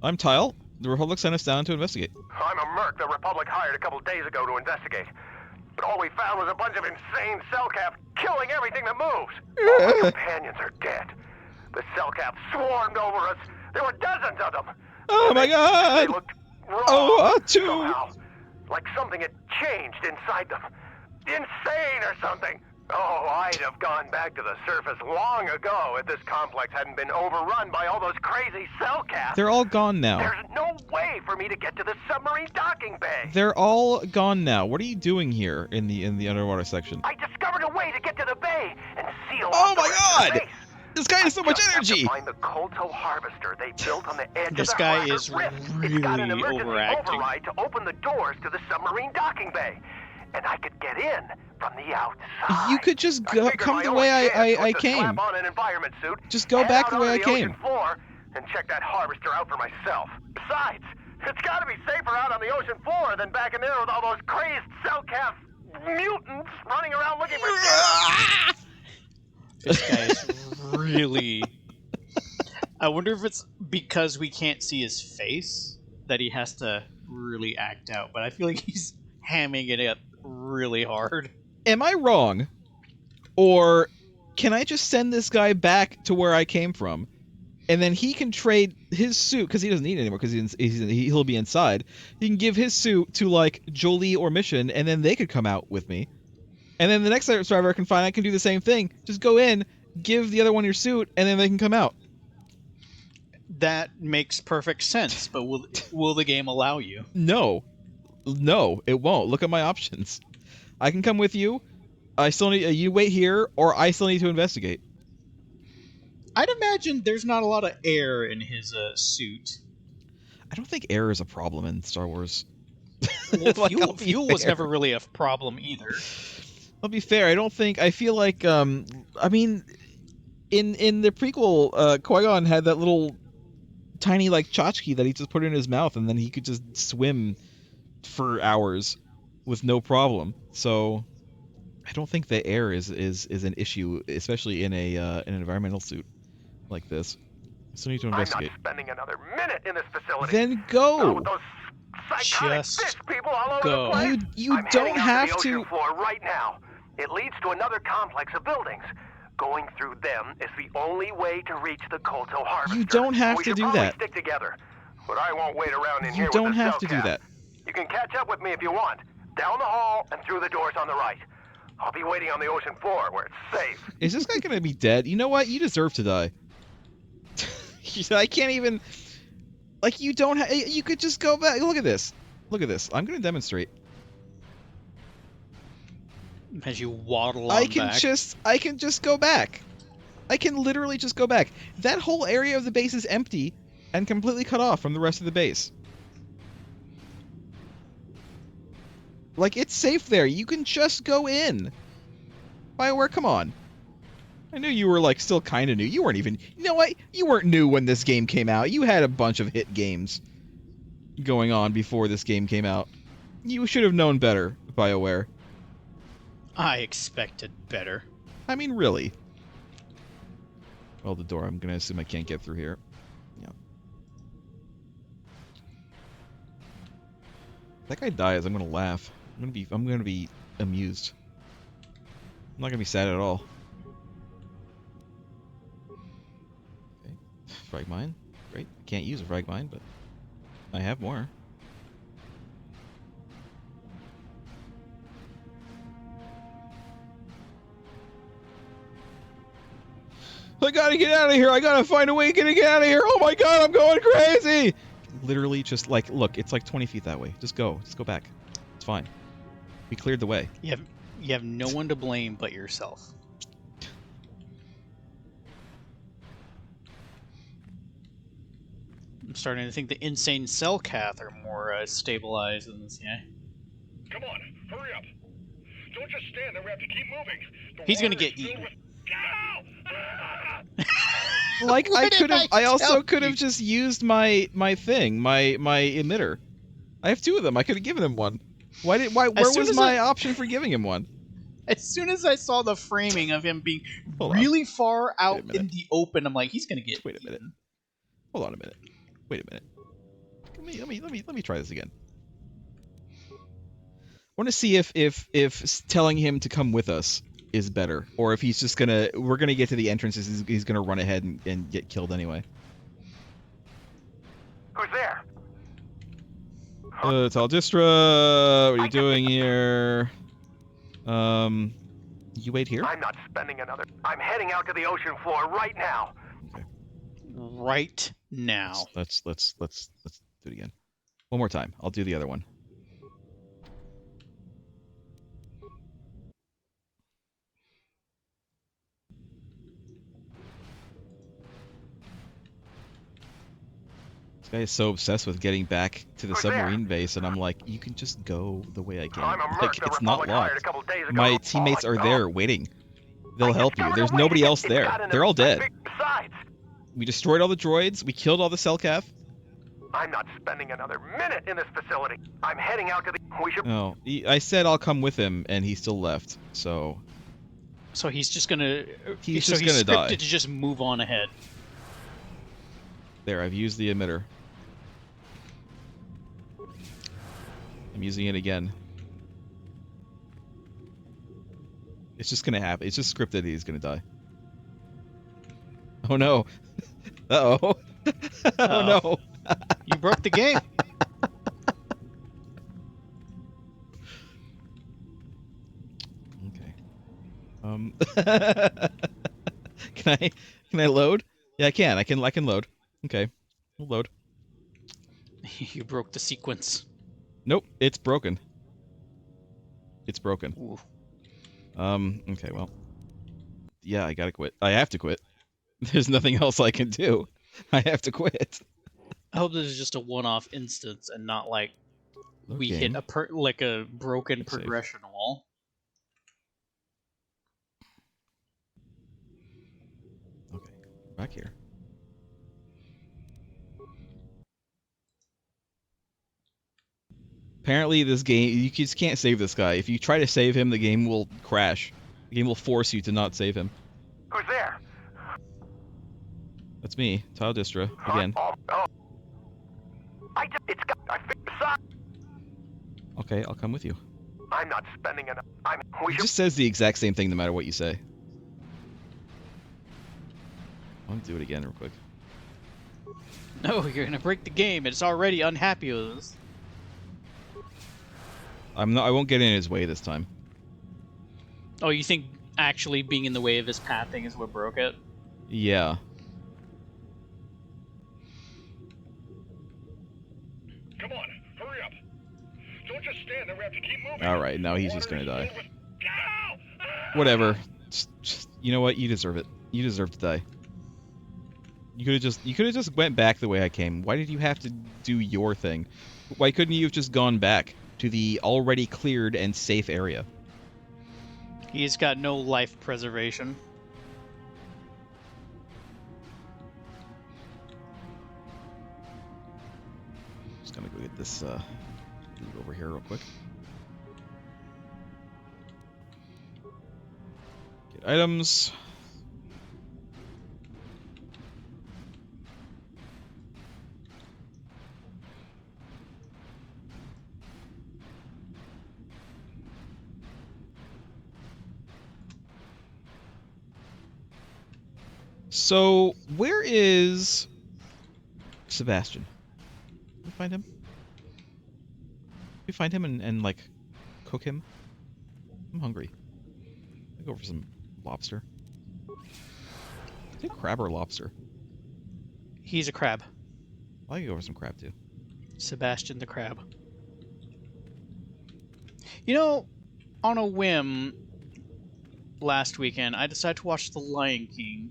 I'm Tile. The Republic sent us down to investigate. I'm a merc the Republic hired a couple days ago to investigate. But all we found was a bunch of insane Cellcap killing everything that moves. All my companions are dead. The Cellcap swarmed over us. There were dozens of them. Oh my They god! looked wrong Oh, two! somehow. Like something had changed inside them. Insane or something. Oh, I'd have gone back to the surface long ago if this complex hadn't been overrun by all those crazy Cellcaps. They're all gone now. There's no way for me to get to the submarine docking bay. They're all gone now. What are you doing here in the underwater section? I discovered a way to get to the bay and seal Oh off the my rest of the god! base. This guy has so much Just have to energy! find the Kolto harvester they built on the edge This of the guy Harker is Rift. It's got an really emergency overacting. override to open the doors to the submarine docking bay, and I could get in from the outside. You could just I go, figured come my the only way chance I was to came. slap on an environment suit, Just go head back out the way I onto the came. ocean floor, and check that harvester out for myself. Besides, it's got to be safer out on the ocean floor than back in there with all those crazed Cellcap mutants running around looking for dinner. This guy is really... I wonder if it's because we can't see his face that he has to really act out, but I feel like he's hamming it up really hard. Am I wrong? Or can I just send this guy back to where I came from? And then he can trade his suit, because he doesn't need it anymore, because he'll be inside. He can give his suit to, like, Jolie or Mission, and then they could come out with me. And then the next survivor I can find, I can do the same thing. Just go in, give the other one your suit, and then they can come out. That makes perfect sense, but will the game allow you? No. No, it won't. Look at my options. I can come with you. I still need you wait here, or I still need to investigate. I'd imagine there's not a lot of air in his suit. I don't think air is a problem in Star Wars. Well, Like, I'll be fuel was fair. never really a problem either. I'll be fair. I don't think. I feel like. I mean, in the prequel, Qui-Gon had that little tiny like tchotchke that he just put in his mouth, and then he could just swim for hours with no problem. So I don't think the air is an issue, especially in an environmental suit like this. I still need to investigate. I'm not spending another minute in this facility. Then go. With those psychotic Just fish people all over go. the place. You I'm don't heading out have to the ocean to. floor right now. It leads to another complex of buildings. Going through them is the only way to reach the Kolto harvester. You don't have we to should do probably that. Stick together. But I won't wait around in You here don't with the have to do Cellcap. that. You can catch up with me if you want. Down the hall and through the doors on the right. I'll be waiting on the ocean floor where it's safe. Is this guy gonna be dead? You know what? You deserve to die. I can't even. Like, you don't have. You could just go back. Look at this. Look at this. I'm gonna demonstrate. As you waddle on I can back. just go back. I can literally just go back. That whole area of the base is empty and completely cut off from the rest of the base. Like, it's safe there. You can just go in. BioWare, come on. I knew you were, like, still kind of new. You weren't even... You know what? You weren't new when this game came out. You had a bunch of hit games going on before this game came out. You should have known better, BioWare. I expected better. I mean, really. Well, the door. I'm going to assume I can't get through here. Yeah. If that guy dies, I'm going to laugh. I'm going to be amused. I'm not going to be sad at all. Okay. Frag mine. Great. I can't use a frag mine, but I have more. I gotta get out of here! I gotta find a way to get out of here! Oh my god, I'm going crazy! Literally just like, look, it's like 20 feet that way. Just go. Just go back. It's fine. We cleared the way. You have no one to blame but yourself. I'm starting to think the insane cell cath are more stabilized than this guy. Come on, hurry up. Don't just stand there, we have to keep moving. He's gonna get eaten. Like, I also could have you? just used my thing, my emitter. I have two of them. I could have given him one. Where was my option for giving him one? As soon as I saw the framing of him being Hold really far out Wait a minute. in the open, I'm like, he's gonna get Wait a minute. Hold on a minute. Wait a minute. Let me try this again. I want to see if telling him to come with us is better, or if he's just we're gonna get to the entrances, he's gonna run ahead and get killed anyway. Who's there? Taldistra, what are you doing here? You wait here? I'm not spending another. I'm heading out to the ocean floor right now. Okay. right now. Let's do it again. One more time. I'll do the other one. This guy is so obsessed with getting back to the submarine base, and I'm like, you can just go the way I came. I'm a Like, merc the it's not Republic hired a locked. couple days ago. My teammates are there waiting. They'll help you. There's nobody else there. They're all dead. Besides, We destroyed all the droids. We killed all the Selkath. I'm not spending another minute in this facility. I'm heading out to the. We should. No, I said I'll come with him, and he still left. So So he's just gonna. He's so just he's gonna scripted die. to just move on ahead. there, I've used the emitter. I'm using it again. It's just gonna happen. It's just scripted. He's gonna die. Oh no! Uh oh! Oh no! You broke the game. Okay. Can I load? Yeah, I can. I can load. Okay, we'll load. You broke the sequence. Nope, it's broken. It's broken. Ooh. Okay, well. Yeah, I gotta quit. I have to quit. There's nothing else I can do. I have to quit. I hope this is just a one-off instance and not like we Okay. hit a broken Save. progression wall. Okay, back here. Apparently this game, you just can't save this guy. If you try to save him, the game will crash. The game will force you to not save him. Who's there? That's me, Tile Distra, again. Oh. I figured besides. Okay, I'll come with you. I'm not spending enough. We He should. just says the exact same thing no matter what you say. I'll do it again real quick. No, you're gonna break the game. It's already unhappy with us. I won't get in his way this time. Oh, you think actually being in the way of his pathing is what broke it? Yeah. Come on, hurry up. Don't just stand there. We have to keep moving. Alright, now he's just gonna Water is die. filled with- Ow! Whatever. Just, you know what? You deserve it. You deserve to die. You could have just went back the way I came. Why did you have to do your thing? Why couldn't you have just gone back to the already cleared and safe area? He's got no life preservation. Just gonna go get this dude over here real quick. Get items. So, where is Sebastian? Can we find him? Can we find him and like, cook him? I'm hungry. I'll go for some lobster. Is it crab or lobster? He's a crab. I can go for some crab, too. Sebastian the crab. You know, on a whim, last weekend, I decided to watch The Lion King.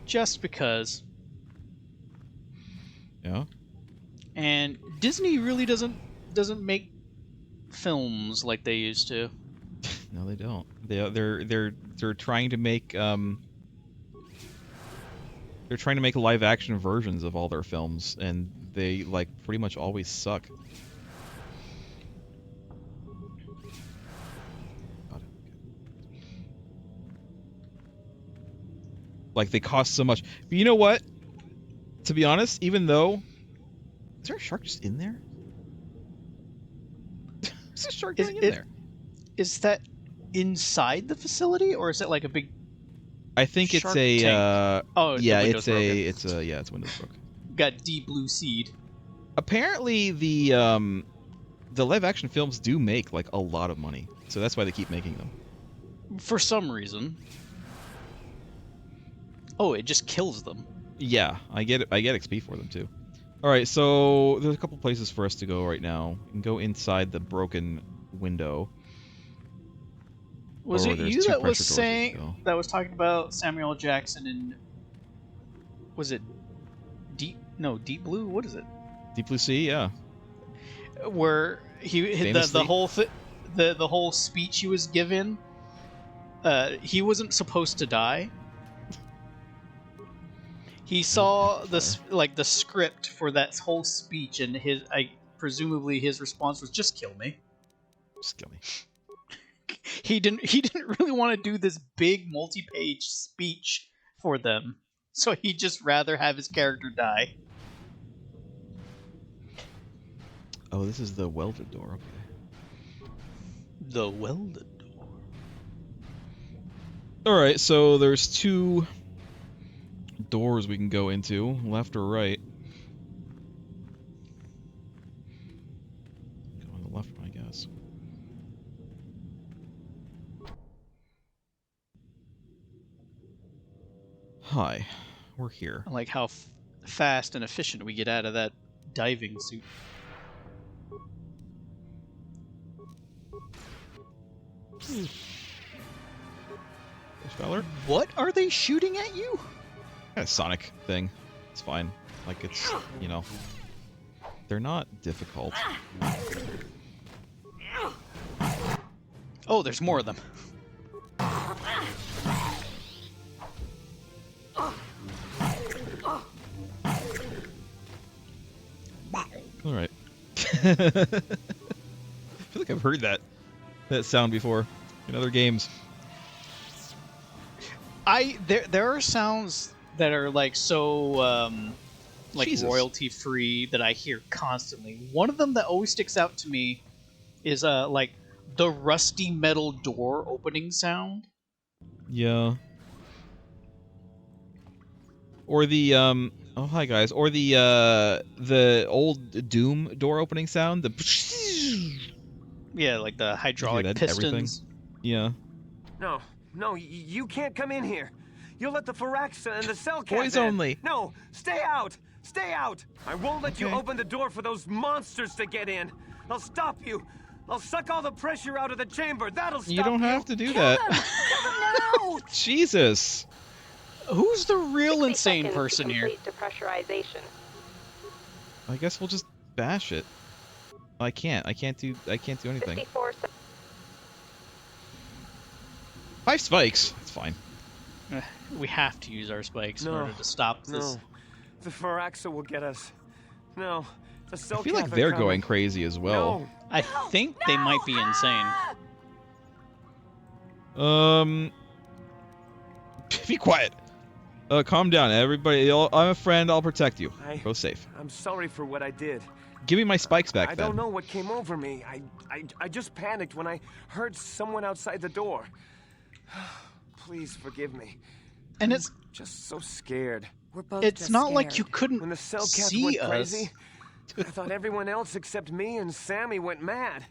Just because. Yeah? And Disney really doesn't make films like they used to. No, they don't. They're trying to make they're trying to make live action versions of all their films, and they like pretty much always suck. Got it. Like they cost so much. But you know what? To be honest, even though is there a shark just in there? Is a shark going in there? Is that inside the facility, or is it like a big? I think it's Shark a Tank. Oh, yeah, the it's window's a broken. it's windows broken. Got deep blue seed. Apparently the live action films do make like a lot of money. So that's why they keep making them. For some reason. Oh, it just kills them. Yeah, I get XP for them too. All right, so there's a couple places for us to go right now. We can go inside the broken window. Was Or it there's you two that was pressure doors we saying can go. that was talking about Samuel L. Jackson and was it Deep Blue? What is it? Deep Blue Sea, yeah. Where the Famously. whole the whole speech he was given, he wasn't supposed to die. He saw the script for that whole speech, and presumably his response was just kill me. Just kill me. He didn't really want to do this big multi-page speech for them, so he'd just rather have his character die. Oh, this is the welded door. Okay. The welded door. All right, so there's two doors we can go into, left or right. Go on the left one, I guess. Hi, we're here. I like how fast and efficient we get out of that diving suit. Valor? What are they shooting at you? Kind of Sonic thing. It's fine. Like it's, you know, they're not difficult. Oh, there's more of them. All right. I feel like I've heard that sound before in other games. There are sounds that are like so like Jesus. royalty free that I hear constantly. One of them that always sticks out to me is like the rusty metal door opening sound. Yeah. Or the oh hi guys. Or the old Doom door opening sound. The Yeah, like the hydraulic that, pistons. everything. Yeah. No, you can't come in here. You'll let the Firaxa and the cell cat Boys in. only. No, stay out! Stay out! I won't let you Okay. open the door for those monsters to get in. I'll stop you. I'll suck all the pressure out of the chamber. That'll stop You don't have to do that. Kill them now! Jesus. Who's the real 60 insane seconds person to here? complete depressurization. I guess we'll just bash it. I can't do anything. 54 seconds. 5 spikes. It's fine. We have to use our spikes in No, order to stop this. No, the Firaxa will get us. No, the I feel like they're going crazy as well. No. I think they might be insane. Be quiet. Calm down, everybody. I'm a friend. I'll protect you. Go safe. I'm sorry for what I did. Give me my spikes back I then. don't know what came over me. I just panicked when I heard someone outside the door. Please forgive me. And it's Just so scared. We're both it's just not like scared. you couldn't When the cell cats see went us. crazy, I thought everyone else except me and Sammy went mad.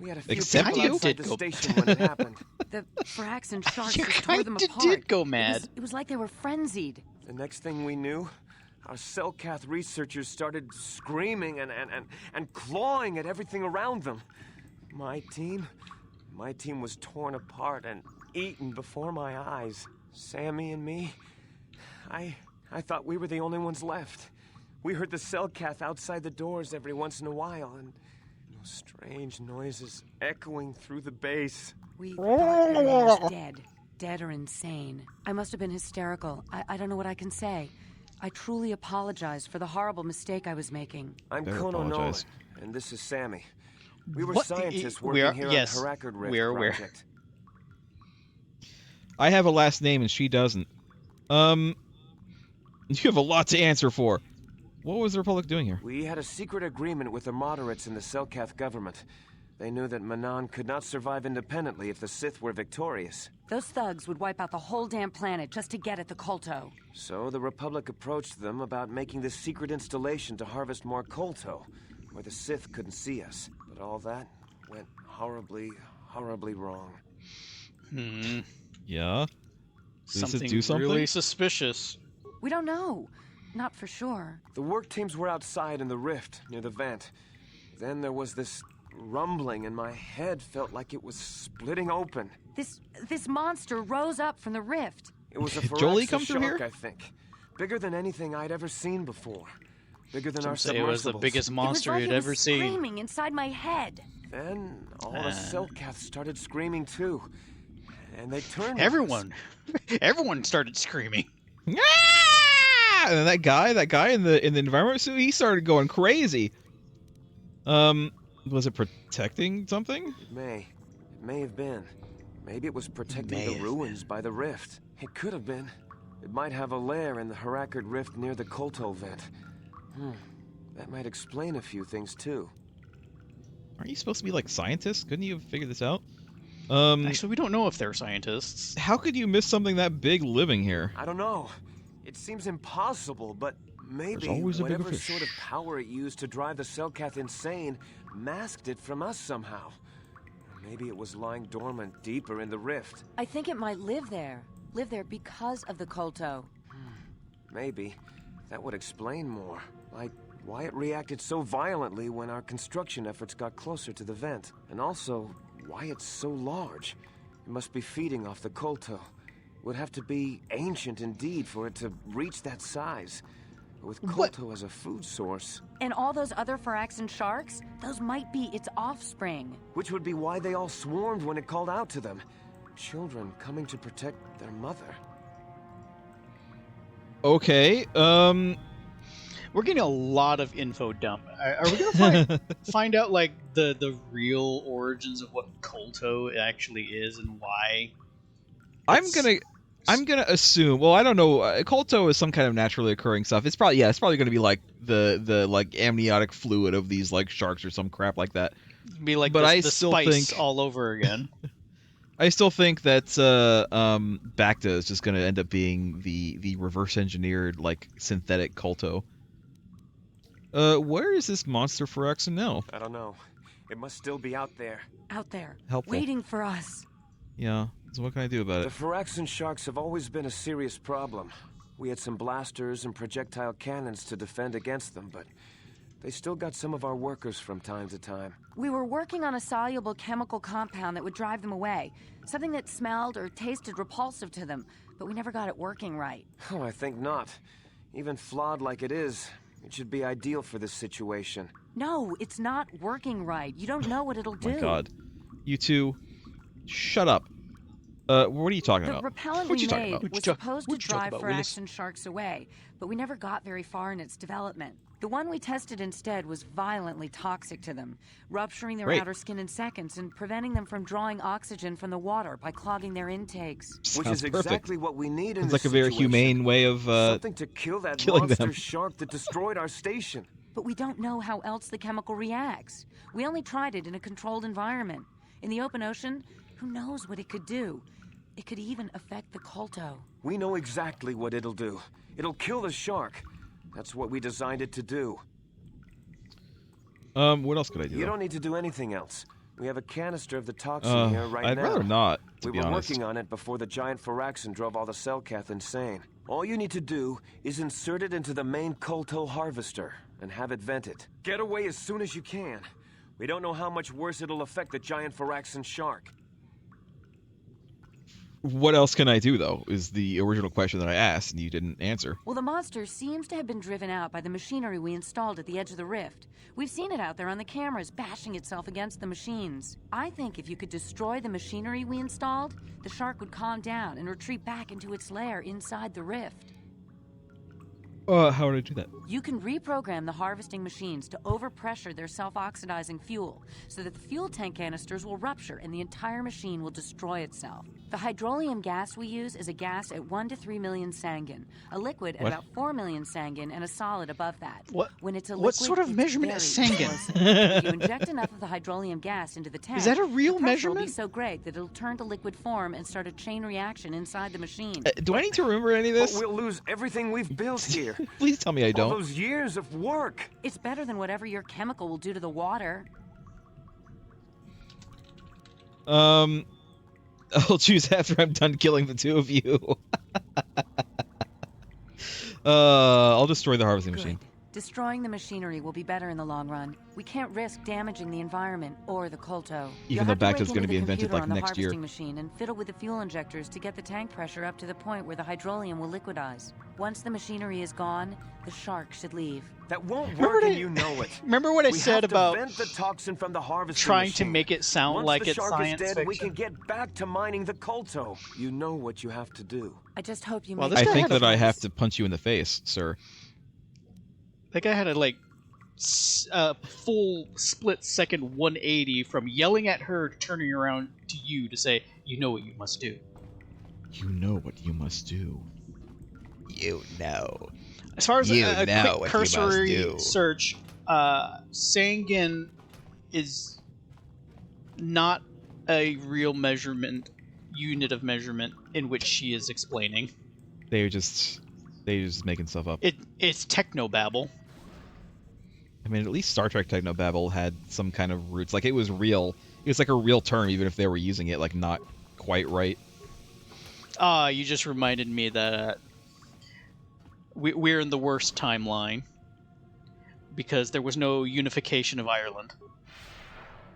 We had a few Except people you? outside Did the go station when it happened. The Frax and sharks You just tore them kinda apart. did go mad. It was like they were frenzied. The next thing we knew, our Cellcath researchers started screaming and clawing at everything around them. My team was torn apart and eaten before my eyes. Sammy and me, I thought we were the only ones left. We heard the Cellcath outside the doors every once in a while, and those strange noises echoing through the base. We thought everyone was dead or insane. I must have been hysterical. I don't know what I can say. I truly apologize for the horrible mistake I was making. I'm Better Kono Nolan, apologize. and this is Sammy. We were What? scientists We working are- here yes, on the Harakard Rift we are aware. project. I have a last name and she doesn't. You have a lot to answer for. What was the Republic doing here? We had a secret agreement with the moderates in the Cellcath government. They knew that Manaan could not survive independently if the Sith were victorious. Those thugs would wipe out the whole damn planet just to get at the Kolto. So the Republic approached them about making this secret installation to harvest more Kolto, where the Sith couldn't see us. But all that went horribly, horribly wrong. Yeah? Does it Something do something? really suspicious. We don't know. Not for sure. The work teams were outside in the rift, near the vent. Then there was this rumbling, and my head felt like it was splitting open. This monster rose up from the rift. It was a Did Jolie Firaxa come through shark, here? I think. Bigger than anything I'd ever seen before. Bigger than our Some say it was the submersibles. biggest monster it was you'd like ever it was seen. screaming inside my head. Then all the Cellcaths started screaming too. And they turned on us. Everyone started screaming. Ah! And then that guy in the environment suit, he started going crazy. Was it protecting something? It may have been. Maybe it was protecting May the have ruins by the rift. It could have been. It might have a lair in the Harakard Rift near the Kolto vent. That might explain a few things too. Aren't you supposed to be like scientists? Couldn't you have figured this out? Actually, we don't know if they're scientists. How could you miss something that big living here? I don't know. It seems impossible, but maybe always a bigger whatever fish. sort of power it used to drive the Cellcath insane masked it from us somehow. Or maybe it was lying dormant deeper in the rift. I think it might live there. Live there because of the Kolto. Maybe. That would explain more. Like why it reacted so violently when our construction efforts got closer to the vent. And also, why it's so large. It must be feeding off the Kolto. Would have to be ancient indeed for it to reach that size. With Kolto as a food source. And all those other Firaxan sharks, those might be its offspring. Which would be why they all swarmed when it called out to them. Children coming to protect their mother. Okay, We're getting a lot of info dump. Are we gonna find out like the real origins of what Kolto actually is and why? I'm gonna assume. Well, I don't know. Kolto is some kind of naturally occurring stuff. It's probably gonna be like the like amniotic fluid of these like sharks or some crap like that. Be like But the I the still spice think- all over again. I still think that Bacta is just gonna end up being the reverse engineered like synthetic Kolto. Where is this monster Firaxan now? I don't know. It must still be out there. Out there, Helpful. waiting for us. Yeah. So what can I do about The it? Firaxan sharks have always been a serious problem. We had some blasters and projectile cannons to defend against them, but They still got some of our workers from time to time. We were working on a soluble chemical compound that would drive them away. Something that smelled or tasted repulsive to them, but we never got it working right. Oh, I think not. Even flawed like it is, it should be ideal for this situation. No, it's not working right. You don't know what it'll do. Oh my God. You two, shut up. What are you talking The about? repellent What we you talking made about? was supposed to what you talking drive about, for Willis? action sharks away, but we never got very far in its development. The one we tested instead was violently toxic to them, rupturing their Great. outer skin in seconds and preventing them from drawing oxygen from the water by clogging their intakes. Which Sounds is perfect. exactly what we need in It's this like a very situation. humane way of Something to kill that killing monster them. shark that destroyed our station. But we don't know how else the chemical reacts. We only tried it in a controlled environment. In the open ocean, who knows what it could do? It could even affect the Kolto. We know exactly what it'll do. It'll kill the shark. That's what we designed it to do. what else could I do? You though? don't need to do anything else. We have a canister of the toxin here right I'd now. rather not, to We be were honest. working on it before the giant Firaxin drove all the Selkath insane. All you need to do is insert it into the main Kolto harvester and have it vented. Get away as soon as you can. We don't know how much worse it'll affect the giant Firaxin shark. What else can I do, though, is the original question that I asked, and you didn't answer. Well, the monster seems to have been driven out by the machinery we installed at the edge of the rift. We've seen it out there on the cameras, bashing itself against the machines. I think if you could destroy the machinery we installed, the shark would calm down and retreat back into its lair inside the rift. How would I do that? You can reprogram the harvesting machines to overpressure their self-oxidizing fuel so that the fuel tank canisters will rupture and the entire machine will destroy itself. The hydrolium gas we use is a gas at 1 to 3 million sanguine, a liquid at What? about 4 million sanguine, and a solid above that. What- When it's a what liquid, sort of it's measurement very is sanguine? explosive. If you inject enough of the hydrolium gas into the tank, Is that a real the pressure will measurement? be so great that it'll turn to liquid form and start a chain reaction inside the machine. Do I need to remember any of But this? we'll lose everything we've built here. Please tell me I All don't. those years of work. It's better than whatever your chemical will do to the water. I'll choose after I'm done killing the two of you. I'll destroy the harvesting machine. Good. Destroying the machinery will be better in the long run. We can't risk damaging the environment or the Kolto. Even though Bacta's going to be invented like next year. On the harvesting machine and fiddle with the fuel injectors to get the tank pressure up to the point where the hydrolium will liquidize. Once the machinery is gone, the shark should leave. That won't Remember work, and to- you know it. Remember what I We said have to about vent the toxin from the harvesting trying to machine. make it sound Once like the it's shark science is dead, we fiction? can get back to mining the Kolto. You know what you have to do. I just hope you Well, make this I guy think had a that I voice. have to punch you in the face, sir. That guy had a full split-second 180 from yelling at her to turning around to you to say, "You know what you must do." You know what you must do. You know. As far as You a know quick what you must cursory do. search, Sanguine is not a real unit of measurement in which she is explaining. They're just making stuff up. It's technobabble. I mean, at least Star Trek Technobabble had some kind of roots. Like, it was real. It was like a real term, even if they were using it, like, not quite right. You just reminded me that we're in the worst timeline because there was no unification of Ireland.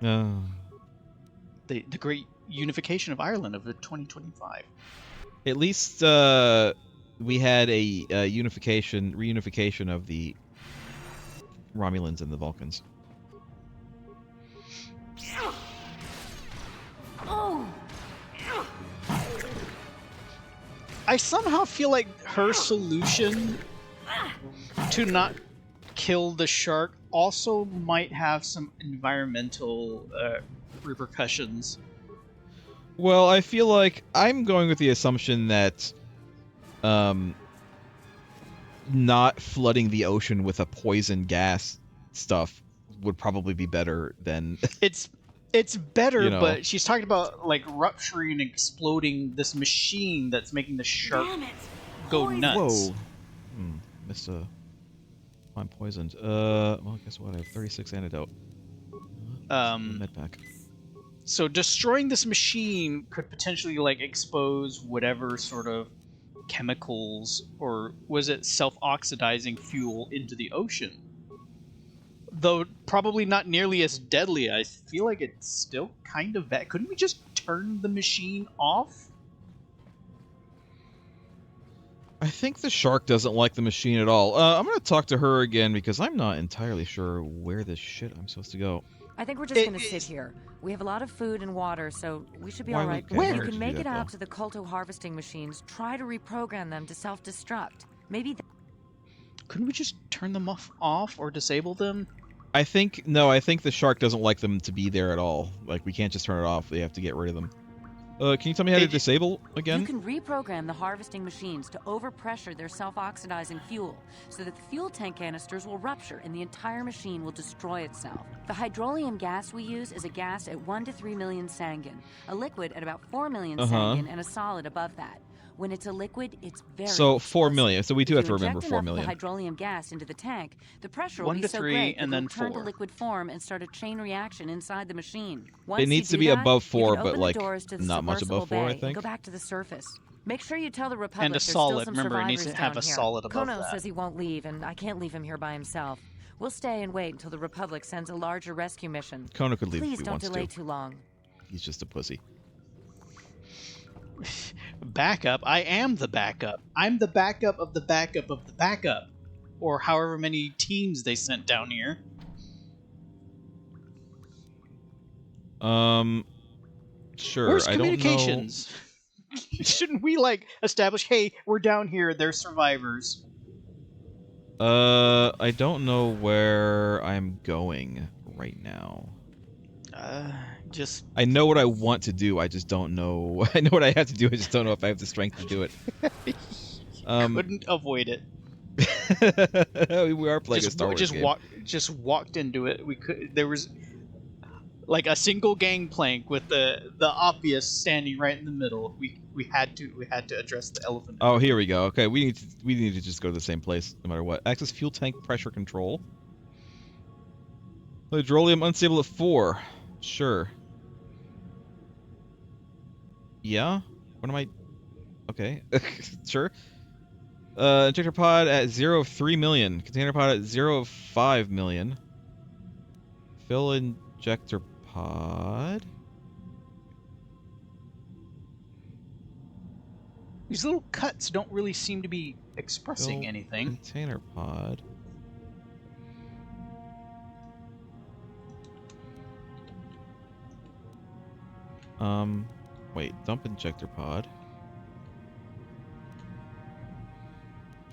The great unification of Ireland of 2025. At least we had a reunification of the Romulans and the Vulcans. Oh! I somehow feel like her solution to not kill the shark also might have some environmental repercussions. Well, I feel like I'm going with the assumption that not flooding the ocean with a poison gas stuff would probably be better than It's better, You know. but she's talking about like rupturing and exploding this machine that's making the shark Damn it! go Poison. nuts. Whoa. Missed a... I'm poisoned. Well, guess what? I have 36 antidote. Med pack. So destroying this machine could potentially like expose whatever sort of chemicals or was it self-oxidizing fuel into the ocean. Though probably not nearly as deadly, I feel like it's still kind of bad. Couldn't we just turn the machine off? I think the shark doesn't like the machine at all. I'm gonna talk to her again because I'm not entirely sure where this shit I'm supposed to go. I think we're just gonna sit here. We have a lot of food and water, so we should be Why all would- right. okay, why If you would can you make do it that, out though? to the Kolto harvesting machines, try to reprogram them to self-destruct. Maybe Couldn't we just turn them off or disable them? I think the shark doesn't like them to be there at all. Like, we can't just turn it off. We have to get rid of them. Can you tell me how to disable again? you can reprogram the harvesting machines to overpressure their self-oxidizing fuel, so that the fuel tank canisters will rupture and the entire machine will destroy itself. The hydrolium gas we use is a gas at 1 to 3 million Sangen, a liquid at about 4 million Sangen, and a solid above that. When it's a liquid, it's very So 4 explosive. million. So we do If have you to remember inject 4 enough million. of the hydrolium gas into the tank, the pressure will 1 be to so 3 great and that then it'll turn 4. to liquid form and start a chain reaction inside the machine. Once It needs you to do be that, above you 4, can but open like the doors to the not much above submersible 4, I bay and think. go back to the surface. Make sure you tell the Republic And a there's solid. still some Remember, it needs survivors to have down a here. solid above Kono that. says he won't leave, and I can't leave him here by himself. We'll stay and wait until the Republic sends a larger rescue mission. Kono could leave Please if he don't wants delay to. too long. He's just a pussy. Backup? I am the backup. I'm the backup of the backup of the backup. Or however many teams they sent down here. Sure. Where's I don't know. communications? Shouldn't we, like, establish, hey, we're down here, they're survivors? I don't know where I'm going right now. Just... I know what I want to do. I just don't know. I know what I have to do. I just don't know if I have the strength to do it. couldn't avoid it. We are playing a Star Wars game. Just walked into it. There was like a single gangplank with the obvious standing right in the middle. We had to address the elephant. Oh, here we go. Okay, we need to just go to the same place no matter what. Access fuel tank pressure control. Hydrolium unstable at 4. Sure. Yeah? What am I... Okay. Sure. Injector pod at 0 of 3 million. Container pod at 0 of 5 million. Fill injector pod. These little cuts don't really seem to be expressing Fill anything. Container pod. Wait, dump injector pod.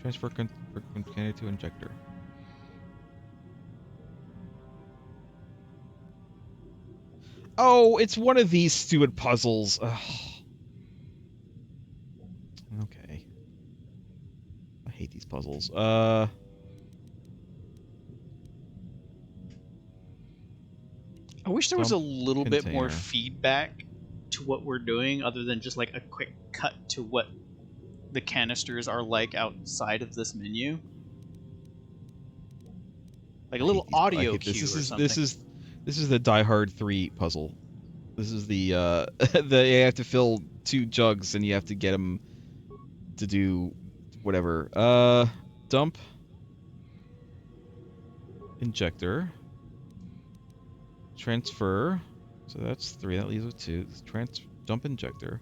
Transfer container to injector. Oh, it's one of these stupid puzzles. Ugh. Okay. I hate these puzzles. I wish there was a Dump little bit more container. feedback to what we're doing, other than just like a quick cut to what the canisters are like outside of this menu. Like a little audio cue or something. This is the Die Hard 3 puzzle. This is the you have to fill 2 jugs and you have to get them to do whatever. Dump injector. Transfer. So that's 3. That leaves with 2. Dump injector.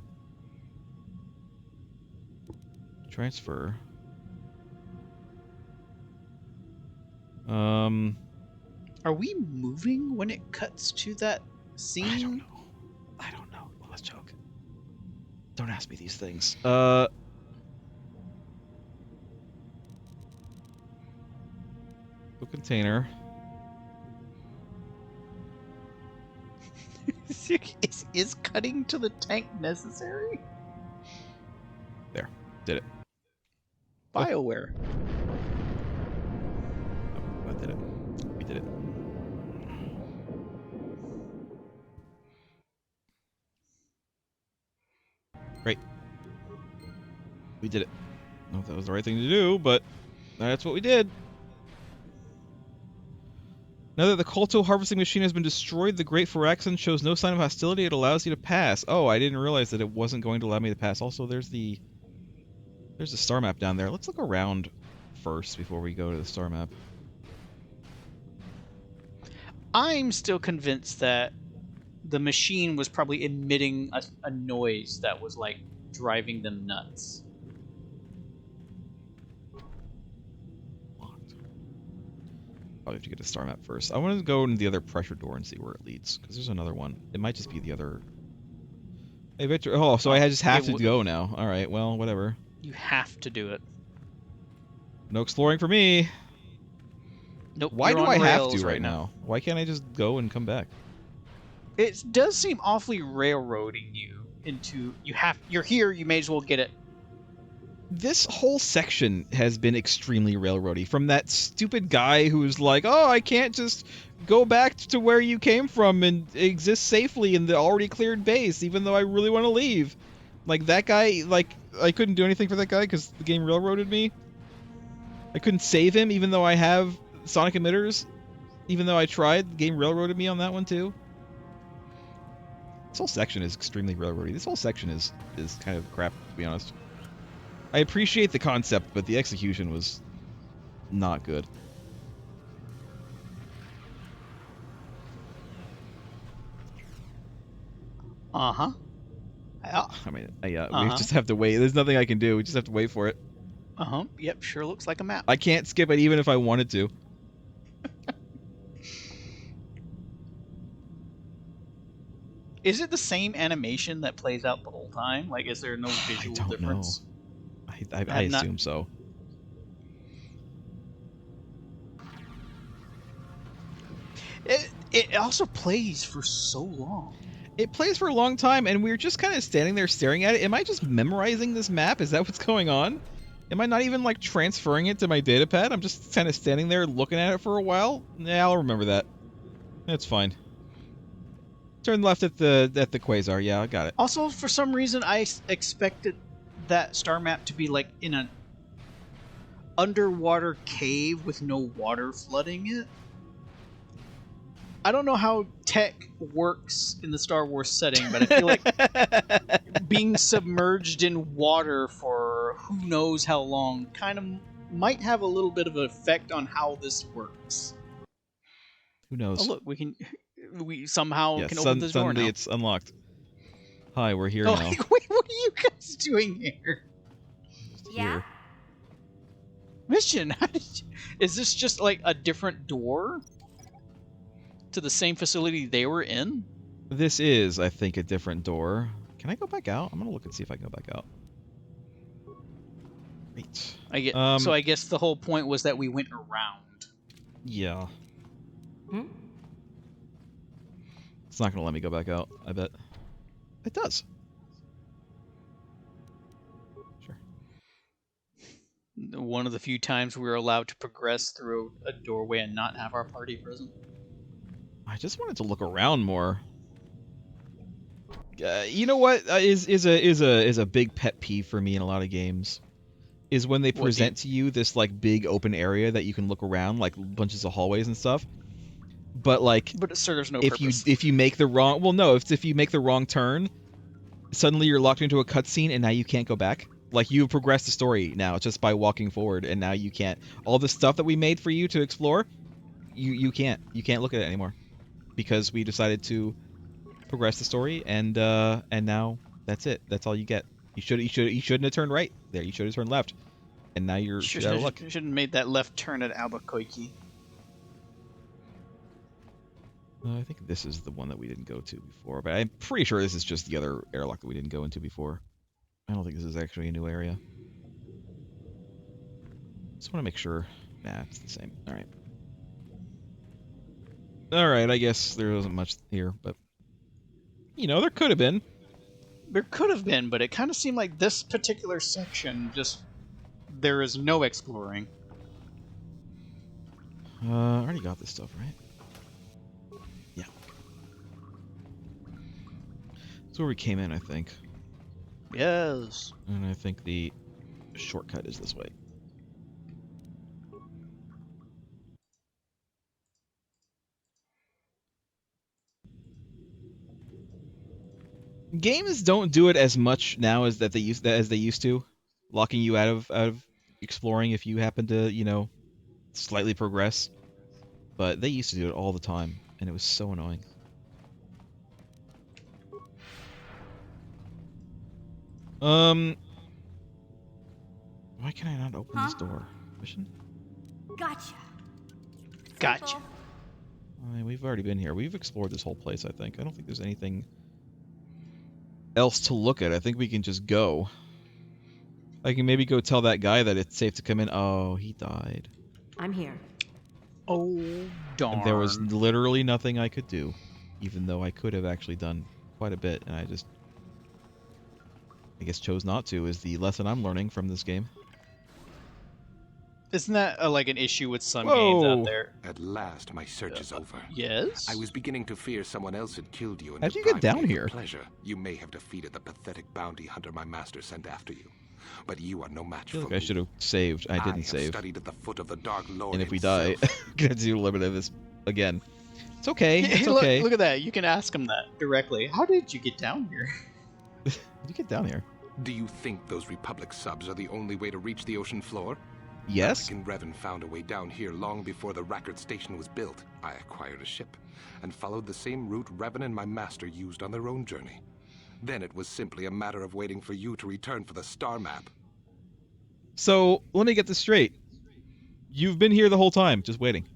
Transfer. Are we moving when it cuts to that scene? I don't know. Well, let's joke. Don't ask me these things. Container. Is cutting to the tank necessary? There. Did it. BioWare. I did it. We did it. Great. We did it. I don't know if that was the right thing to do, but that's what we did. Now that the Kolto harvesting machine has been destroyed, the Great Firaxon shows no sign of hostility. It allows you to pass. Oh, I didn't realize that it wasn't going to allow me to pass. Also, there's the star map down there. Let's look around first before we go to the star map. I'm still convinced that the machine was probably emitting a noise that was like driving them nuts. Locked. Probably have to get a star map first. I want to go into the other pressure door and see where it leads, because there's another one. It might just be the other. Hey, Victor. Oh, so I just have to go now. All right. Well, whatever. You have to do it. No exploring for me. Nope. Why you're do on I have rails to right now? Why can't I just go and come back? It does seem awfully railroading you into you're here, you may as well get it. This whole section has been extremely railroady. From that stupid guy who's like, oh, I can't just go back to where you came from and exist safely in the already cleared base, even though I really want to leave. Like, that guy, like, I couldn't do anything for that guy because the game railroaded me. I couldn't save him even though I have sonic emitters. Even though I tried, the game railroaded me on that one too. This whole section is extremely railroady. This whole section is kind of crap, to be honest. I appreciate the concept, but the execution was not good. Uh-huh. I mean, we just have to wait. There's nothing I can do. We just have to wait for it. Uh-huh. Yep, sure looks like a map. I can't skip it even if I wanted to. Is it the same animation that plays out the whole time? Like, is there no visual difference? I assume so. It also plays for so long. It plays for a long time, and we're just kind of standing there staring at it. Am I just memorizing this map? Is that what's going on? Am I not even, like, transferring it to my datapad? I'm just kind of standing there looking at it for a while? Yeah, I'll remember that. That's fine. Turn left at the quasar. Yeah, I got it. Also, for some reason, I expected that star map to be, like, in an underwater cave with no water flooding it. I don't know how tech works in the Star Wars setting, but I feel like being submerged in water for who knows how long kind of might have a little bit of an effect on how this works. Who knows? Oh, look, we somehow can open this door suddenly now. It's unlocked. Hi, we're here now. Wait, what are you guys doing here? Yeah? Mission, is this just like a different door to the same facility they were in? This is, I think, a different door. Can I go back out? I'm gonna look and see if I can go back out. Great. So I guess the whole point was that we went around. Yeah. It's not gonna let me go back out, I bet. It does. Sure. One of the few times we were allowed to progress through a doorway and not have our party present. I just wanted to look around more. You know what is a big pet peeve for me in a lot of games, is when they present to you this like big open area that you can look around, like bunches of hallways and stuff. But like, it serves no if purpose. if you make the wrong if you make the wrong turn, suddenly you're locked into a cutscene and now you can't go back. Like, you've progressed the story now just by walking forward, and now you can't. All the stuff that we made for you to explore, you can't look at it anymore. Because we decided to progress the story, and now that's it. That's all you get. You shouldn't have turned right there. You should have turned left, and now you're out of luck. Shouldn't have made that left turn at Albuquerque. I think this is the one that we didn't go to before, but I'm pretty sure this is just the other airlock that we didn't go into before. I don't think this is actually a new area. Just want to make sure. Nah, it's the same. All right. Alright, I guess there wasn't much here, but... You know, there could have been. There could have been, but it kind of seemed like this particular section just... There is no exploring. I already got this stuff, right? Yeah. That's where we came in, I think. Yes. And I think the shortcut is this way. Games don't do it as much now as they used to, locking you out of exploring if you happen to, you know, slightly progress. But they used to do it all the time, and it was so annoying. Why can I not open this door? Mission? Gotcha. Gotcha. Simple. I mean, we've already been here. We've explored this whole place, I think. I don't think there's anything else to look at. I think we can just go. I can maybe go tell that guy that it's safe to come in. Oh, he died. I'm here. Oh, darn. And there was literally nothing I could do, even though I could have actually done quite a bit, and I guess chose not to, is the lesson I'm learning from this game. Isn't that like an issue with some Whoa. games out there? At last, my search is over. Yes? I was beginning to fear someone else had killed you and How'd you get deprived me down of the here? pleasure. You may have defeated the pathetic bounty hunter my master sent after you. But you are no match I feel for like me. I should have saved. I didn't have save. studied at the foot of the Dark Lord And if we die, himself. I'm gonna do a little bit of this again. It's okay. Hey, It's look, okay. look at that. You can ask him that directly. How did you get down here? How'd you get down here? Do you think those Republic subs are the only way to reach the ocean floor? Yes? Alec and Revan found a way down here long before the Rackard station was built. I acquired a ship and followed the same route Revan and my master used on their own journey. Then it was simply a matter of waiting for you to return for the star map. So, let me get this straight. You've been here the whole time, just waiting.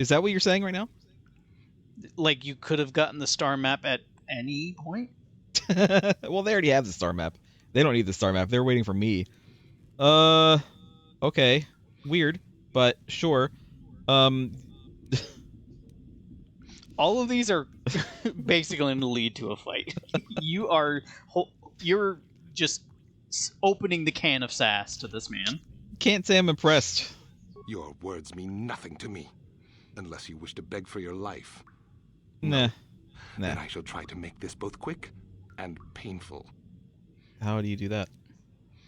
Is that what you're saying right now? Like, you could have gotten the star map at any point? Well, they already have the star map. They don't need the star map. They're waiting for me. Okay. Weird, but sure. All of these are basically going to lead to a fight. You're just opening the can of sass to this man. Can't say I'm impressed. Your words mean nothing to me, unless you wish to beg for your life. Nah. Then I shall try to make this both quick and painful. How do you do that?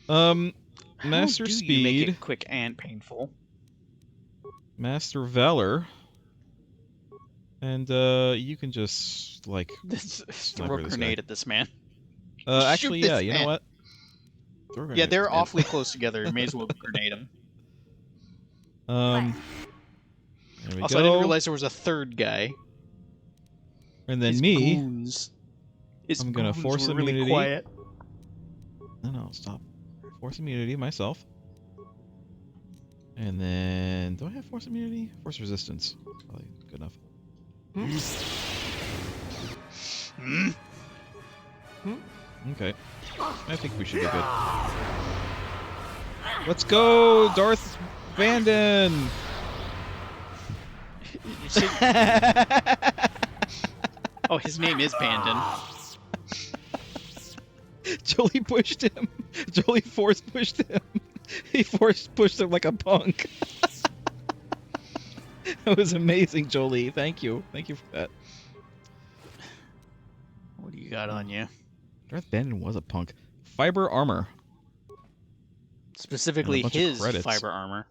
Master How do Speed. you make it quick and painful? Master Valor. And, you can just, like... Throw a this grenade guy. at this man. Actually, Shoot yeah, this you man. know what? Throw a Yeah, grenade at they're this man. awfully close together. May as well grenade him. There we Also, go. I didn't realize there was a third guy. And then His me. goons. His I'm gonna goons force were really immunity. quiet. No, stop. Force immunity myself. And then... Do I have force immunity? Force resistance. Probably good enough. Okay. I think we should be good. Let's go, Darth Bandon! Oh, his name is Bandon. Jolie pushed him. Jolie force pushed him. He force pushed him like a punk. That was amazing, Jolie. Thank you. Thank you for that. What do you got on you? Darth Bandon was a punk. Fiber armor. Specifically And a bunch of his credits. fiber armor.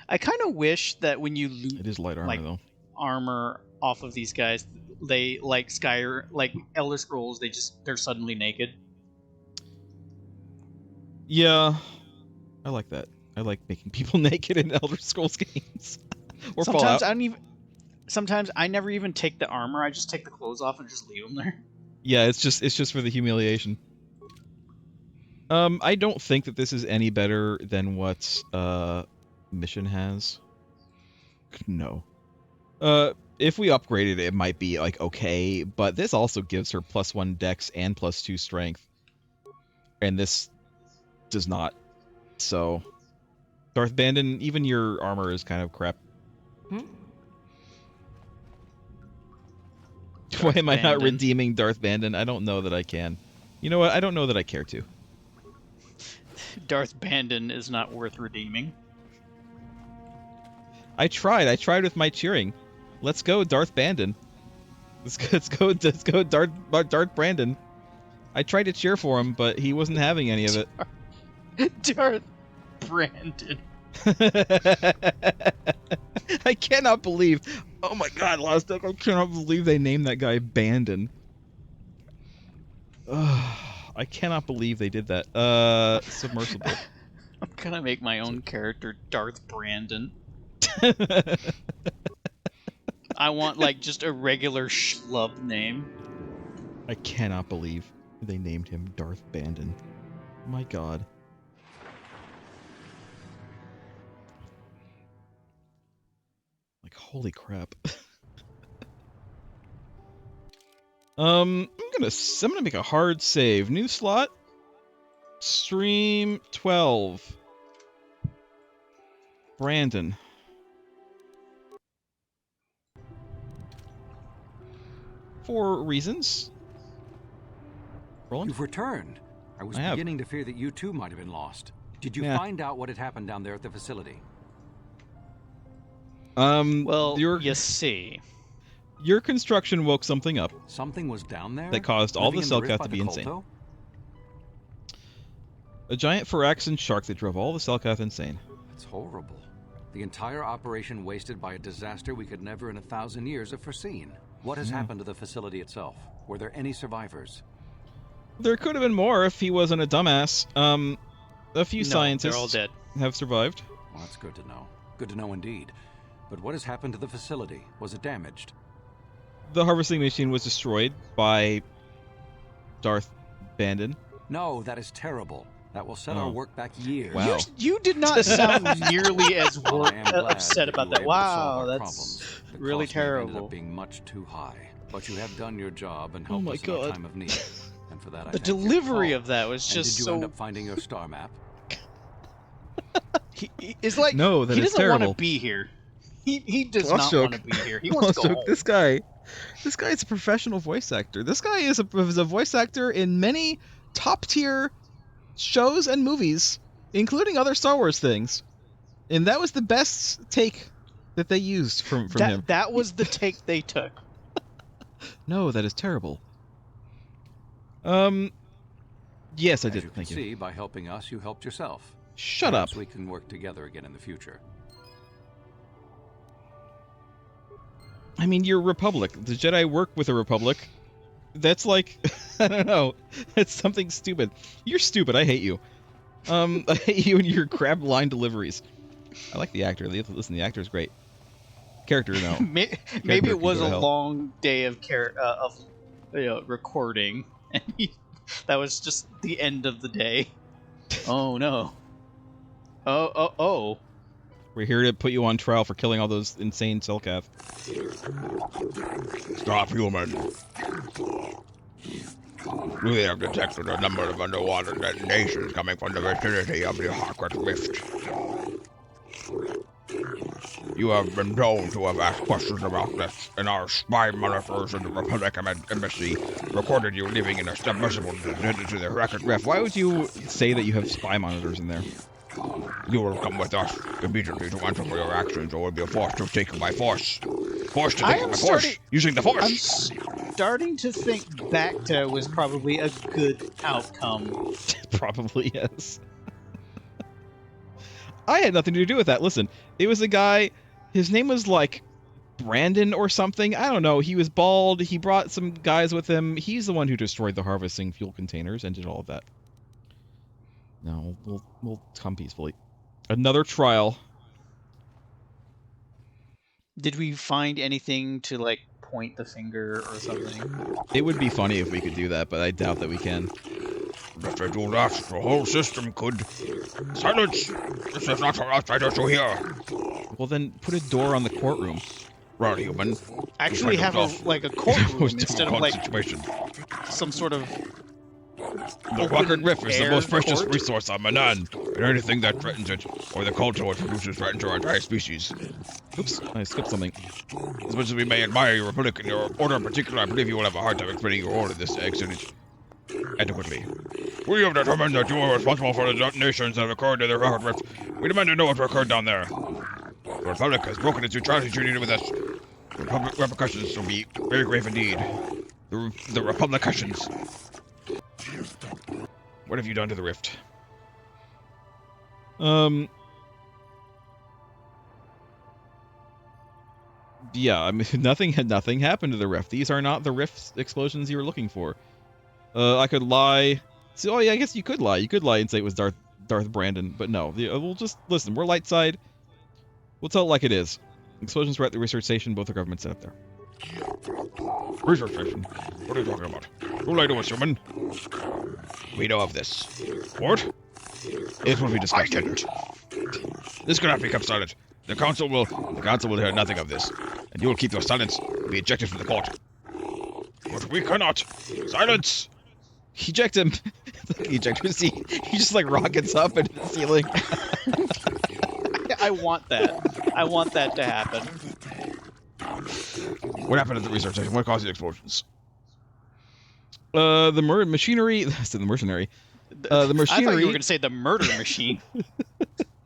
I kind of wish that when you loot It is light armor, like though. armor off of these guys, they like like Elder Scrolls, they're suddenly naked. Yeah. I like that. I like making people naked in Elder Scrolls games. Or Sometimes Fallout. Sometimes I never even take the armor. I just take the clothes off and just leave them there. Yeah, it's just for the humiliation. I don't think that this is any better than what Mission has. No. If we upgraded it, it might be like okay, but this also gives her +1 Dex and +2 Strength, and this does not. So, Darth Bandon, even your armor is kind of crap. Why am I not Bandon. redeeming Darth Bandon? I don't know that I can. You know what? I don't know that I care to. Darth Bandon is not worth redeeming. I tried with my cheering. Let's go, Darth Bandon. Let's go, Darth Brandon. I tried to cheer for him, but he wasn't having any of it. Darth Brandon. I cannot believe. Oh my God, Lost Duck! I cannot believe they named that guy Bandon. I cannot believe they did that. Submersible. I'm gonna make my own character Darth Brandon. I want like just a regular schlub name. I cannot believe they named him Darth Bandon. My God. Like, holy crap. I'm gonna make a hard save. New slot. Stream 12. Brandon. For reasons. Roland? You've returned. I was beginning to fear that you too might have been lost. Did you find out what had happened down there at the facility? Well, you see. Your construction woke something up. Something was down there? That caused all the Cellcath to be insane. A giant Phyraxan shark that drove all the Cellcath insane. That's horrible. The entire operation wasted by a disaster we could never in 1,000 years have foreseen. What has happened to the facility itself? Were there any survivors? There could have been more if he wasn't a dumbass. A few scientists they're all dead. Have survived. Well, that's good to know. Good to know indeed. But what has happened to the facility? Was it damaged? The harvesting machine was destroyed by Darth Bandon. No, that is terrible. That will set our work back years. Wow. You did not sound nearly as upset about that. Wow, that's really terrible. Ended up being much too high. But you have done your job and helped us in our time of need. And for that, I the delivery of that was just did you end up finding your star map? It's like no, that he is doesn't terrible. want to be here. He does not want to be here. He wants to go home. This guy is a professional voice actor. This guy is a voice actor in many top tier shows and movies, including other Star Wars things. And that was the best take that they used from him. That was the take they took. No, that is terrible. Yes, I did. Thank you. See, by helping us, you helped yourself. Shut up. We can work together again in the future. I mean, you're a Republic. The Jedi work with a Republic. That's like, I don't know. It's something stupid. You're stupid. I hate you. I hate you and your crab line deliveries. I like the actor. Listen, the actor is great. Character, no. Maybe it was a long day of recording, and that was just the end of the day. Oh no. Oh. We're here to put you on trial for killing all those insane Cellcath. Stop, human. We have detected a number of underwater detonations coming from the vicinity of the Harkret Rift. You have been known to have asked questions about this, and our spy monitors in the Republic Embassy recorded you living in a submersible related to the Harkret Rift. Why would you say that you have spy monitors in there? You will come with us immediately to answer for your actions, or will be forced to take you by force. Forced to take you by force, using the force. I'm starting to think Bacta was probably a good outcome. Probably, yes. I had nothing to do with that. Listen, it was a guy, his name was like Brandon or something. I don't know. He was bald. He brought some guys with him. He's the one who destroyed the harvesting fuel containers and did all of that. No, we'll come peacefully. Another trial. Did we find anything to, like, point the finger or something? It would be funny if we could do that, but I doubt that we can. If they do that, the whole system could... Silence! This is not for outsiders to hear. Well, then put a door on the courtroom. Right, human. Actually have a courtroom instead of, like, situation. some sort of... The Harkret Rift is the most precious resource on Manaan, and anything that threatens it, or the culture it produces, threatens our entire species. Oops, I skipped something. As much as we may admire your Republic and your order in particular, I believe you will have a hard time explaining your role in this accident adequately. We have determined that you are responsible for the detonations that have occurred in the Harkret Rift. We demand to know what occurred down there. The Republic has broken its neutrality treaty with us. The repercussions will be very grave indeed. The repercussions. What have you done to the rift? Yeah, I mean, nothing happened to the rift. These are not the rift explosions you were looking for. I could lie. So, oh yeah, I guess you could lie. You could lie and say it was Darth Brandon, but no. We'll just listen. We're light side. We'll tell it like it is. Explosions were at the research station. Both the governments set up there. Research station? What are you talking about? Who lied to us, human? We know of this. What? It will be discussed. I didn't. This cannot be kept silent. The council will hear nothing of this, and you will keep your silence and be ejected from the court. But we cannot. Silence. Eject him. Ejector seat. He just like rockets up into the ceiling. I want that. I want that to happen. What happened at the research station? What caused the explosions? The machinery. That's the mercenary. The machinery. I thought you were going to say the murder machine.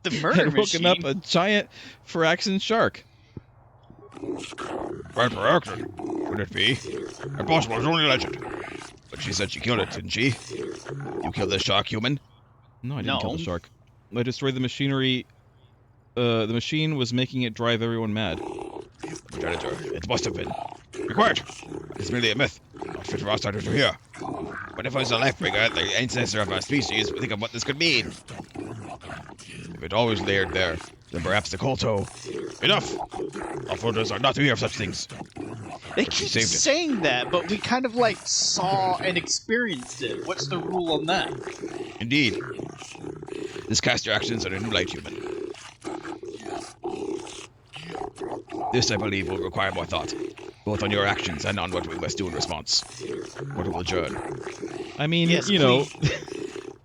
The murder had woken machine. up a giant Firaxan shark. Right for action. Could it be? Impossible. It's only a legend. But she said she killed it, didn't she? You killed the shark, human? No, I didn't kill the shark. I destroyed the machinery. The machine was making it drive everyone mad. Predator. It must have been. Be quiet. It's merely a myth. Not fit for outsiders to hear. But if I was a life-bringer, the ancestor of our species, think of what this could mean. If it always layered there, then perhaps the Kolto. Enough! Offloaders are not to hear of such things. They keep saying that, but we kind of like saw and experienced it. What's the rule on that? Indeed. This cast your actions in a new light, human. This, I believe, will require more thought, both on your actions and on what we must do in response. What will adjourn. I mean, yes, you know...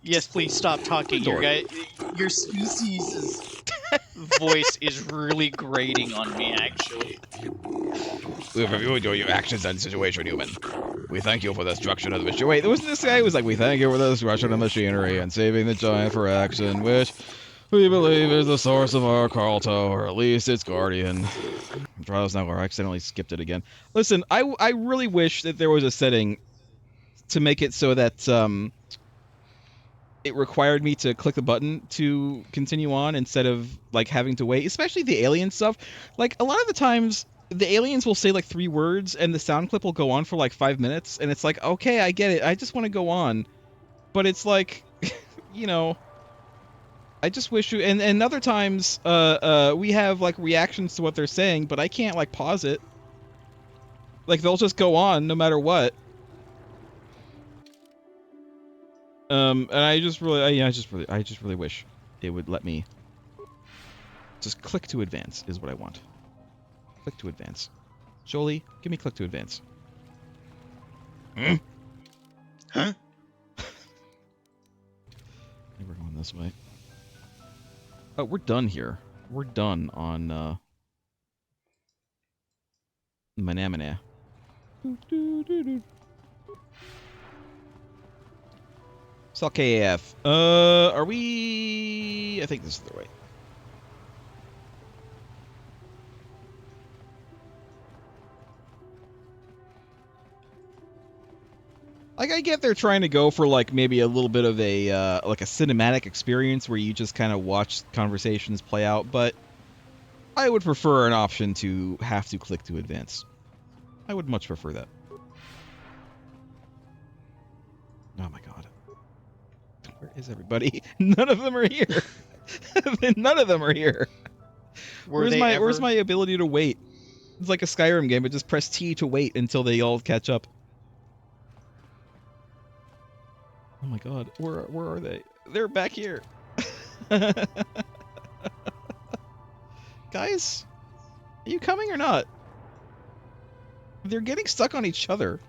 Yes, please stop talking. Your species' voice is really grating on me, actually. We have reviewed your actions and situation, human. We thank you for the destruction of the machinery. Wait, wasn't this guy who was like, we thank you for the destruction of the machinery and saving the giant Firaxan, which we believe is the source of our Kolto, or at least its guardian. Trials now, I accidentally skipped it again. Listen, I really wish that there was a setting to make it so that it required me to click the button to continue on instead of like having to wait, especially the alien stuff. Like a lot of the times the aliens will say like 3 words and the sound clip will go on for like 5 minutes, and it's like, okay, I get it, I just want to go on. But it's like, you know, I just wish you, and other times we have like reactions to what they're saying, but I can't like pause it. Like they'll just go on no matter what. And I just really wish it would let me just click to advance is what I want. Click to advance. Jolie, give me click to advance. Huh? Maybe we're going this way. Oh, we're done here. We're done on Manaan. Sell KAF. Are we... I think this is the way. Like, I get they're trying to go for, like, maybe a little bit of a, like a cinematic experience where you just kind of watch conversations play out, but I would prefer an option to have to click to advance. I would much prefer that. Oh my god. Where is everybody? None of them are here. None of them are here. Where's my ability to wait? It's like a Skyrim game, but just press T to wait until they all catch up. Oh my god, where are they? They're back here. Guys, are you coming or not? They're getting stuck on each other.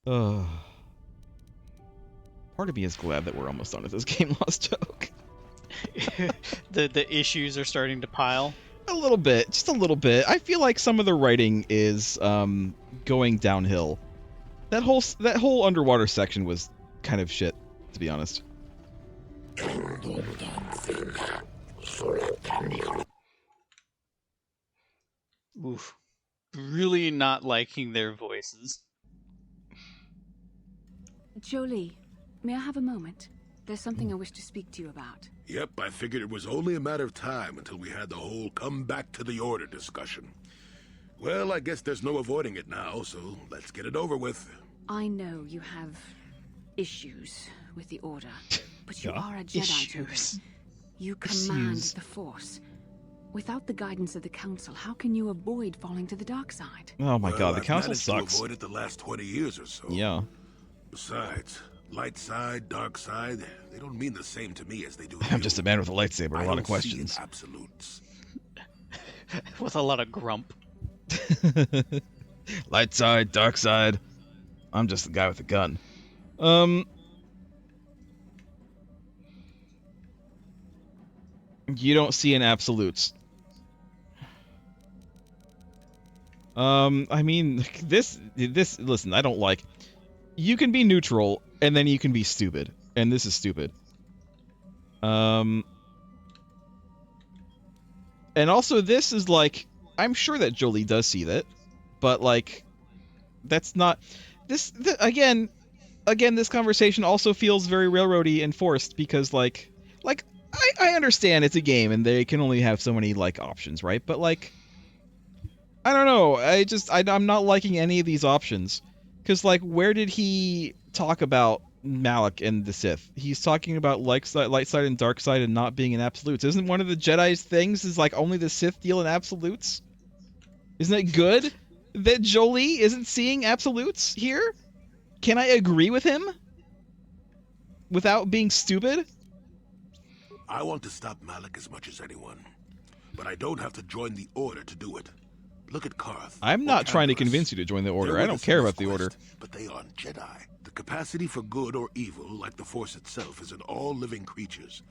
Part of me is glad that we're almost done with this game, Lost Joke. the issues are starting to pile. A little bit, just a little bit. I feel like some of the writing is going downhill. That whole underwater section was kind of shit, to be honest. Oof. Really not liking their voices. Jolie, may I have a moment? There's something I wish to speak to you about. Yep, I figured it was only a matter of time until we had the whole come back to the order discussion. Well, I guess there's no avoiding it now, so let's get it over with. I know you have issues with the order, but you are a Jedi. Issues. You command the Force. Without the guidance of the Council, how can you avoid falling to the dark side? Oh my god, the I've council managed sucks. to avoid it the last 20 years or so. Yeah. Besides, light side, dark side, they don't mean the same to me as they do to I'm you. just a man with a lightsaber, a lot of I don't see questions. in absolutes. With a lot of grump. Light side, dark side. I'm just the guy with the gun. You don't see in absolutes. I mean, this, listen, I don't like... You can be neutral, and then you can be stupid. And this is stupid. And also, this is like... I'm sure that Jolie does see that. But, like... That's not... Again, this conversation also feels very railroady and forced, because, like... I understand it's a game, and they can only have so many, like, options, right? But, like... I don't know. I'm not liking any of these options. Because, like, where did he talk about Malak and the Sith? He's talking about light side and dark side and not being in absolutes. Isn't one of the Jedi's things is, like, only the Sith deal in absolutes? Isn't it good that Jolie isn't seeing absolutes here? Can I agree with him? Without being stupid? I want to stop Malak as much as anyone. But I don't have to join the Order to do it. Look at Karth. I'm not trying to convince you to join the Order. I don't care about the Order. But they aren't Jedi. The capacity for good or evil, like the Force itself, is in all living creatures.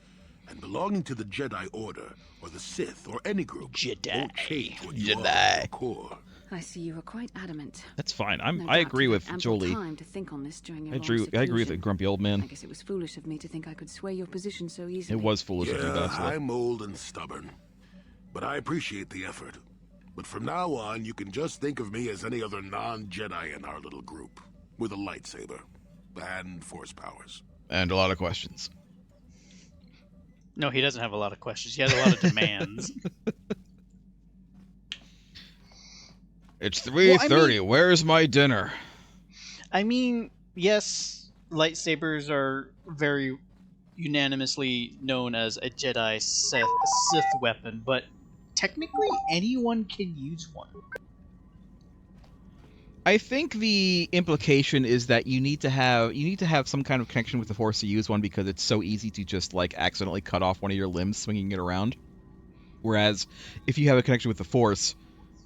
And belonging to the Jedi Order, or the Sith, or any group, won't change what you are at the core. I see you were quite adamant. That's fine. No I doubt agree you with had ample Jolie. time to think on this during your I long agree with the seclusion. grumpy old man. I guess it was foolish of me to think I could sway your position so easily. It was foolish of you, Yeah, actually. I'm old and stubborn. But I appreciate the effort. But from now on, you can just think of me as any other non-Jedi in our little group. With a lightsaber. And Force powers. And a lot of questions. No, he doesn't have a lot of questions. He has a lot of demands. It's 3:30. Where's my dinner? I mean, yes, lightsabers are very unanimously known as a Jedi Sith weapon, but technically anyone can use one. I think the implication is that you need to have some kind of connection with the Force to use one, because it's so easy to just like accidentally cut off one of your limbs swinging it around. Whereas if you have a connection with the Force,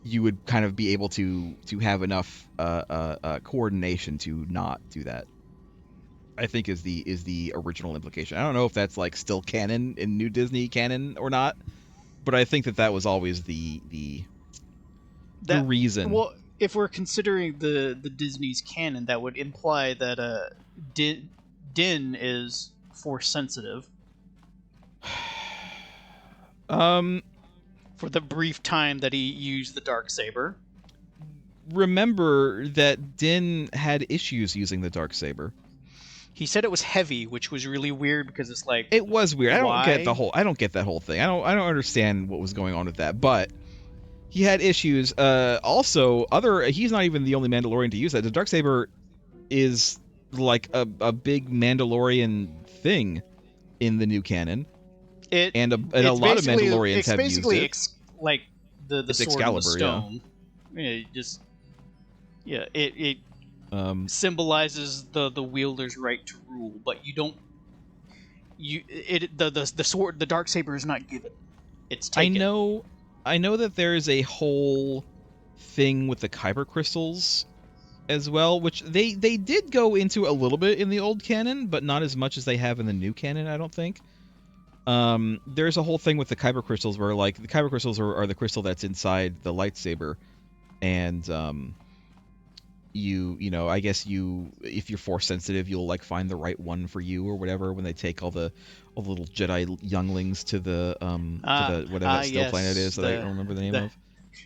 you would kind of be able to have enough coordination to not do that. I think is the original implication. I don't know if that's like still canon in new Disney canon or not, but I think that was always the reason. Well, if we're considering the Disney's canon, that would imply that Din is Force sensitive. For the brief time that he used the Darksaber. Remember that Din had issues using the Darksaber. He said it was heavy, which was really weird because it's like it was weird. Why? I don't get that whole thing. I don't understand what was going on with that. But he had issues. Also, he's not even the only Mandalorian to use that. The Darksaber is like a big Mandalorian thing in the new canon. And a lot of Mandalorians have used it. Like the it's sword Excalibur, and the stone. Yeah. It symbolizes the wielder's right to rule, but you don't. The sword, the Darksaber is not given. It's taken. I know that there's a whole thing with the Kyber crystals as well, which they did go into a little bit in the old canon, but not as much as they have in the new canon, I don't think. There's a whole thing with the Kyber crystals where, like, the Kyber crystals are the crystal that's inside the lightsaber, and I guess if you're Force sensitive, you'll like find the right one for you or whatever when they take all the little Jedi younglings to the whatever that still planet is that I don't remember the name of.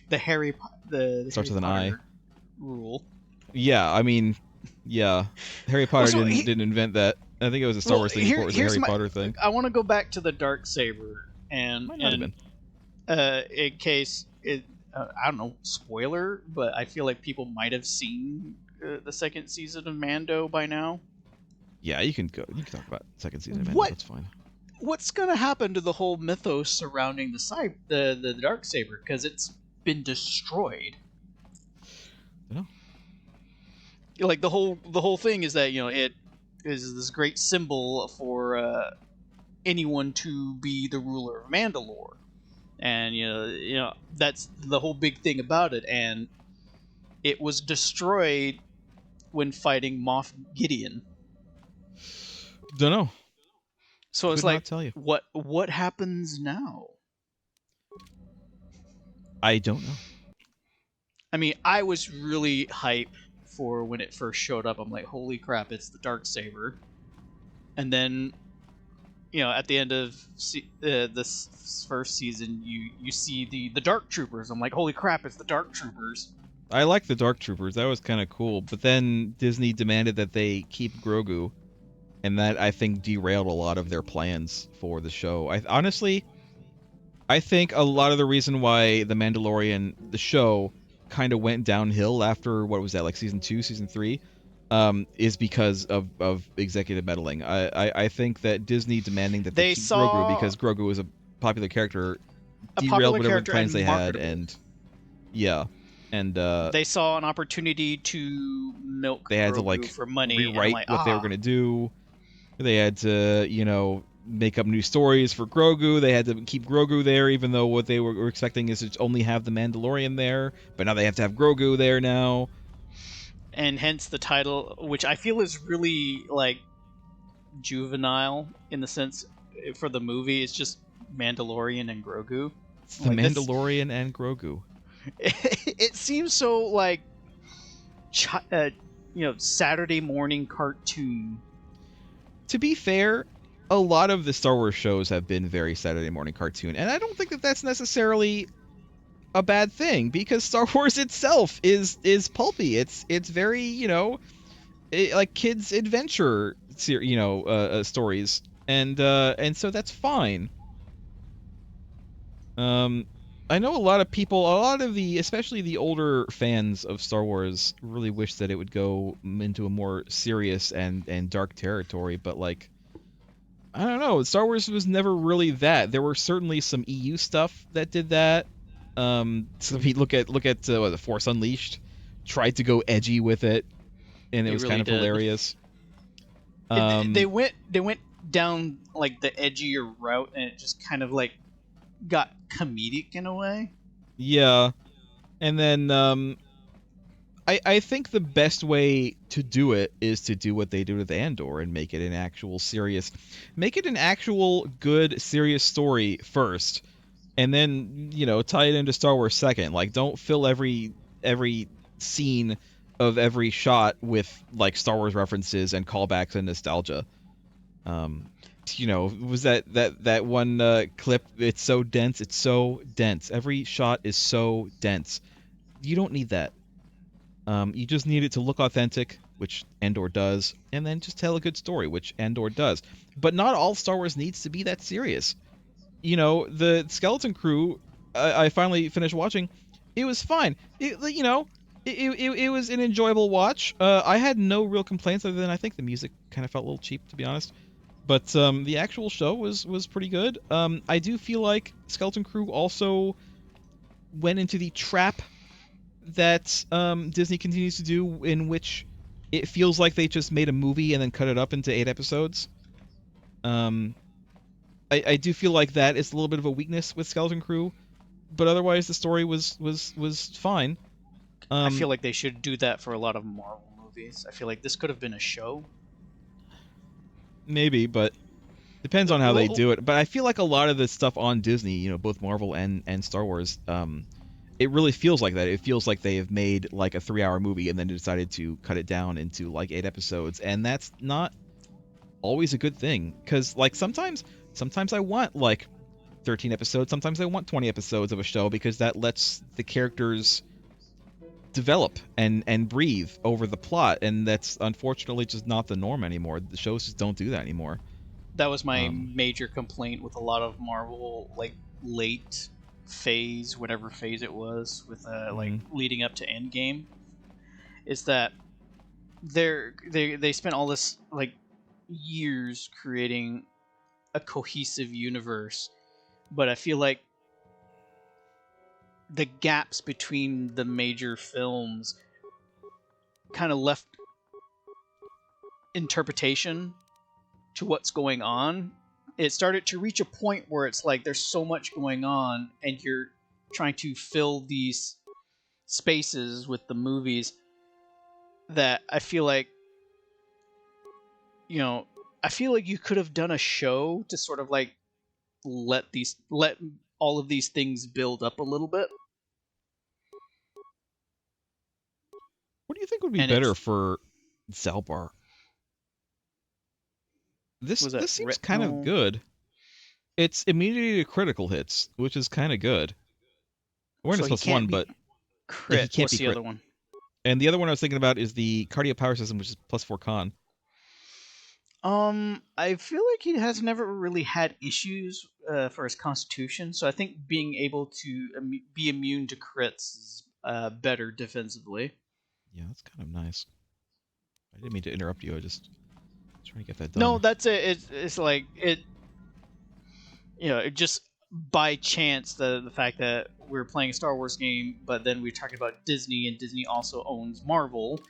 The Harry the starts Harry with an I. Rule. Yeah, I mean, yeah, Harry Potter didn't invent that. I think it was a Star Wars thing before it was a Harry Potter thing. I want to go back to the Darksaber and in case I don't know, spoiler, but I feel like people might have seen the second season of Mando by now. Yeah, you can talk about second season of Mando. That's fine. what's gonna happen to the whole mythos surrounding the Darksaber? Because it's been destroyed. No. Like the whole thing is that it is this great symbol for anyone to be the ruler of Mandalore, and that's the whole big thing about it. And it was destroyed when fighting Moff Gideon. Don't know. So it's Could not like, tell you. what happens now? I don't know. I mean, I was really hype for when it first showed up. I'm like, holy crap, it's the Darksaber. And then, at the end of this first season, you see the Dark Troopers. I'm like, holy crap, it's the Dark Troopers. I like the Dark Troopers. That was kind of cool. But then Disney demanded that they keep Grogu, and that, I think, derailed a lot of their plans for the show. Honestly, I think a lot of the reason why The Mandalorian, the show, kind of went downhill after, what was that, like season 2, season 3, is because of executive meddling. I think that Disney demanding that they keep Grogu because Grogu was a popular character derailed whatever plans they had, and yeah. And they saw an opportunity to milk they had Grogu to for money, rewrite what they were going to do. They had to, make up new stories for Grogu. They had to keep Grogu there, even though what they were expecting is to only have the Mandalorian there. But now they have to have Grogu there now. And hence the title, which I feel is really, juvenile in the sense for the movie. It's just Mandalorian and Grogu. It's the Mandalorian and Grogu. It seems so, Saturday morning cartoon. To be fair, a lot of the Star Wars shows have been very Saturday morning cartoon, and I don't think that that's necessarily a bad thing, because Star Wars itself is pulpy. It's very, like kids' adventure, stories, and so that's fine. I know a lot of people, especially the older fans of Star Wars, really wish that it would go into a more serious and dark territory, but I don't know. Star Wars was never really that. There were certainly some EU stuff that did that. So if you look at The Force Unleashed, tried to go edgy with it, and it was really kind of hilarious. They went down the edgier route, and it just kind of got comedic in a way. Yeah, and then I think the best way to do it is to do what they do with Andor and make it an actual good serious story first, and then tie it into Star Wars second. Don't fill every scene of every shot with Star Wars references and callbacks and nostalgia. Was that one clip? It's so dense. Every shot is so dense. You don't need that. You just need it to look authentic, which Andor does, and then just tell a good story, which Andor does. But not all Star Wars needs to be that serious. The Skeleton Crew, I finally finished watching. It was fine. It was an enjoyable watch. I had no real complaints other than I think the music kind of felt a little cheap, to be honest. But the actual show was pretty good. I do feel like Skeleton Crew also went into the trap that Disney continues to do, in which it feels like they just made a movie and then cut it up into 8 episodes. I do feel like that is a little bit of a weakness with Skeleton Crew, but otherwise the story was fine. I feel like they should do that for a lot of Marvel movies. I feel like this could have been a show. Maybe, but depends on how they do it. But I feel like a lot of the stuff on Disney, both Marvel and Star Wars, it really feels like that. It feels like they have made a 3-hour movie and then decided to cut it down into 8 episodes, and that's not always a good thing. Because sometimes I want 13 episodes, sometimes I want 20 episodes of a show, because that lets the characters develop and breathe over the plot, and that's unfortunately just not the norm anymore. The shows just don't do that anymore. That was my major complaint with a lot of Marvel late phase, whatever phase it was, with leading up to Endgame, is that they spent all this years creating a cohesive universe, but I feel like the gaps between the major films kind of left interpretation to what's going on. It started to reach a point where it's like there's so much going on and you're trying to fill these spaces with the movies that I feel like, I feel like you could have done a show to sort of like let all of these things build up a little bit. What do you think would be better for Zalbar? This seems kind of good. It's immunity to critical hits, which is kind of good. Awareness plus 1, but crit. He can't What's be the crit. other one? And the other one I was thinking about is the cardio power system, which is plus 4 con. I feel like he has never really had issues for his constitution, so I think being able to be immune to crits is better defensively. Yeah, that's kind of nice. I didn't mean to interrupt you. I just trying to get that done. No, that's it. It's like it. It just by chance the fact that we're playing a Star Wars game, but then we're talking about Disney, and Disney also owns Marvel.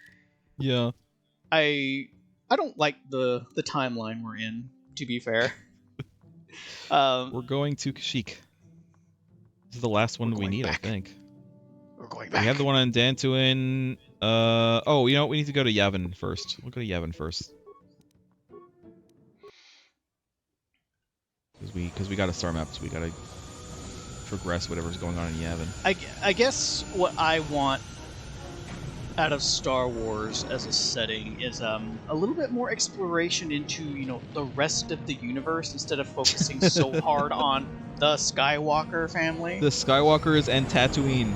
Yeah. I don't like the timeline we're in, to be fair. We're going to Kashyyyk. This is the last one we need, back. I think. We're going back. We have the one on Dantooine. Oh, you know what? We need to go to Yavin first. We'll go to Yavin first. Because we got a star map, so we got to progress whatever's going on in Yavin. I guess what I want out of Star Wars as a setting is a little bit more exploration into the rest of the universe instead of focusing so hard on the Skywalker family. The Skywalkers and Tatooine.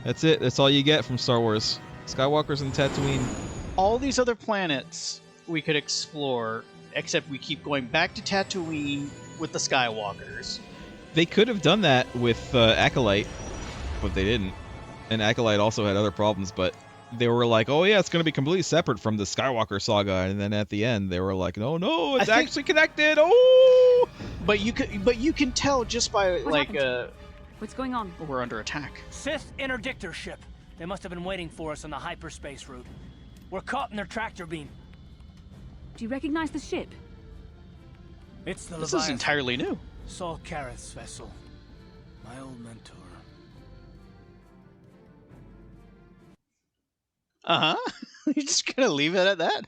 That's it. That's all you get from Star Wars. Skywalkers and Tatooine. All these other planets we could explore, except we keep going back to Tatooine with the Skywalkers. They could have done that with Acolyte, but they didn't. And Acolyte also had other problems, but they were like, oh yeah, it's going to be completely separate from the Skywalker saga. And then at the end, they were like, no, it's actually connected. Oh! But you can tell just by What's going on? We're under attack. Sith interdictor ship. They must have been waiting for us on the hyperspace route. We're caught in their tractor beam. Do you recognize the ship? It's the This Leviathan. is entirely new. Saul Kareth's vessel. My old mentor. You're just gonna leave it at that?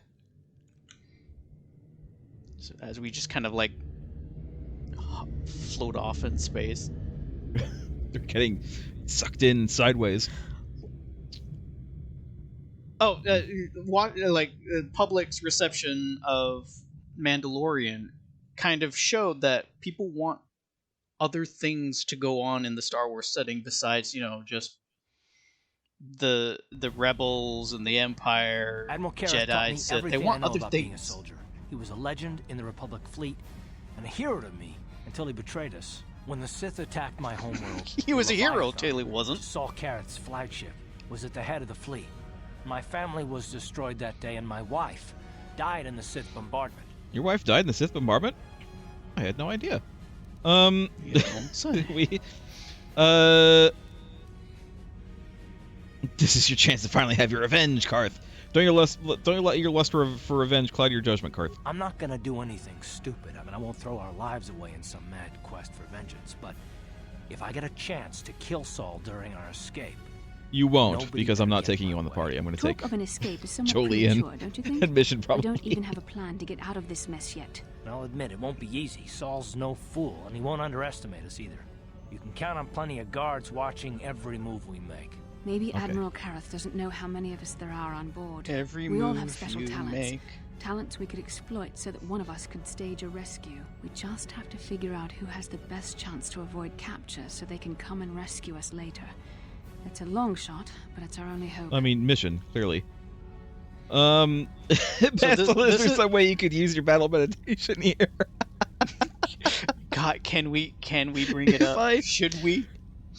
So as we just kind of like float off in space. They're getting sucked in sideways. Oh, public's reception of Mandalorian kind of showed that people want other things to go on in the Star Wars setting besides, just the rebels and the Empire, Admiral Kareth taught me Jedi, Sith. They everything want I know other about being a things. soldier. He was a legend in the Republic fleet and a hero to me until he betrayed us. When the Sith attacked my homeworld, He was a hero Leviathan, till he wasn't. Saul Kareth's flagship was at the head of the fleet. My family was destroyed that day, and my wife died in the Sith bombardment. Your wife died in the Sith bombardment? I had no idea. This is your chance to finally have your revenge, Karth. Don't let your lust for revenge cloud your judgment, Karth. I'm not gonna do anything stupid. I won't throw our lives away in some mad quest for vengeance, but if I get a chance to kill Saul during our escape... You won't, Nobody because I'm can not get taking my you on the party. I'm going to take Talk of an escape is somewhat Jolie in. premature, don't you think? Admission, We probably. don't even have a plan to get out of this mess yet. I'll admit, it won't be easy. Saul's no fool, and he won't underestimate us either. You can count on plenty of guards watching every move we make. Maybe Admiral Kareth doesn't know how many of us there are on board. Every we all move have special you talents. make. Talents we could exploit so that one of us could stage a rescue. We just have to figure out who has the best chance to avoid capture so they can come and rescue us later. It's a long shot, but it's our only hope. I mean, mission, clearly. Basil, is there some way you could use your battle meditation here? God, can we bring it up? Should we?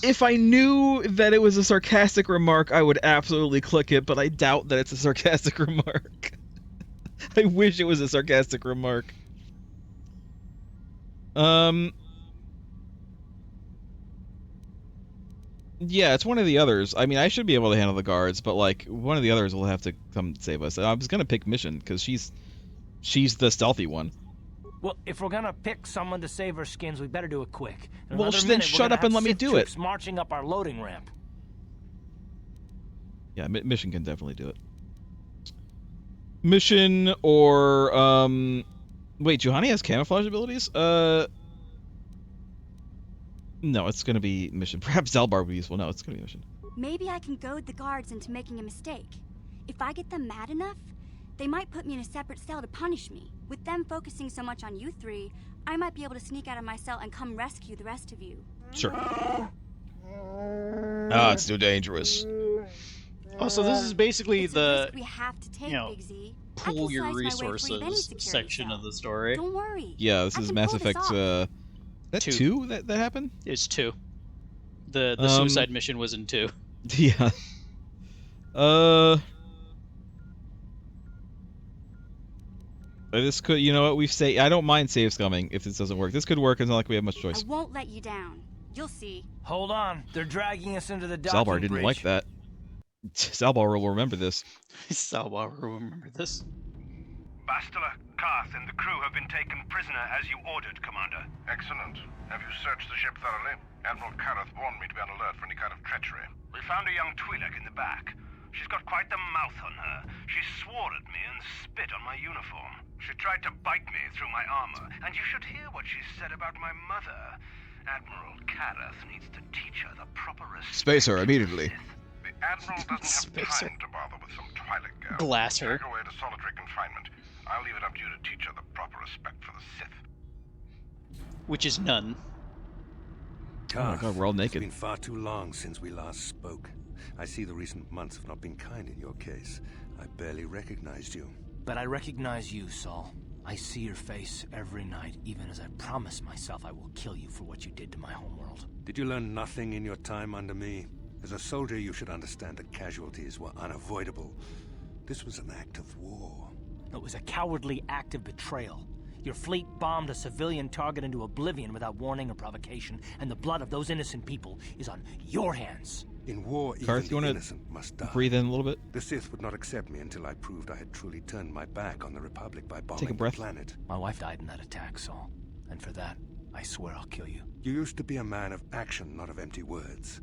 If I knew that it was a sarcastic remark, I would absolutely click it, but I doubt that it's a sarcastic remark. I wish it was a sarcastic remark. Yeah, it's one of the others. I mean, I should be able to handle the guards, but like one of the others will have to come save us. I was gonna pick Mission because she's the stealthy one. Well, if we're gonna pick someone to save our skins, we better do it quick. In Well, another then minute, shut up and let me do it. Marching up our loading ramp. Yeah, Mission can definitely do it. Mission or wait, Juhani has camouflage abilities? No, it's gonna be Mission. Perhaps Zalbar would be useful. No, it's gonna be Mission. Maybe I can goad the guards into making a mistake. If I get them mad enough, they might put me in a separate cell to punish me. With them focusing so much on you three, I might be able to sneak out of my cell and come rescue the rest of you. Sure. Ah, it's too dangerous. Oh, so this is basically the we have to take, Big Z. pool your resources section of the story. Don't worry. Yeah, this is Mass Effect. That 2 that happened? It's 2. The suicide mission was in 2. Yeah. This could, you know what, I don't mind save scumming if this doesn't work. This could work, it's not like we have much choice. I won't let you down. You'll see. Hold on, they're dragging us into the docking Zalbar didn't bridge. like that. Zalbar will remember this. Zalbar will remember this. Bastila, Karth, and the crew have been taken prisoner as you ordered, Commander. Excellent. Have you searched the ship thoroughly? Admiral Karth warned me to be on alert for any kind of treachery. We found a young Twi'lek in the back. She's got quite the mouth on her. She swore at me and spit on my uniform. She tried to bite me through my armor, and you should hear what she said about my mother. Admiral Karth needs to teach her the proper respect. Space her immediately. The Admiral doesn't have time to bother with some Twi'lek girl. Glass her. Take her away to solitary confinement. I'll leave it up to you to teach her the proper respect for the Sith. Which is none. Oh my God, we're all naked. It's been far too long since we last spoke. I see the recent months have not been kind in your case. I barely recognized you. But I recognize you, Saul. I see your face every night, even as I promise myself I will kill you for what you did to my homeworld. Did you learn nothing in your time under me? As a soldier, you should understand that casualties were unavoidable. This was an act of war. It was a cowardly act of betrayal. Your fleet bombed a civilian target into oblivion without warning or provocation, and the blood of those innocent people is on your hands. In war, Karth, even the innocent must die. Breathe in a little bit. The Sith would not accept me until I proved I had truly turned my back on the Republic by bombing Take a breath. the planet. My wife died in that attack, Saul. And for that, I swear I'll kill you. You used to be a man of action, not of empty words.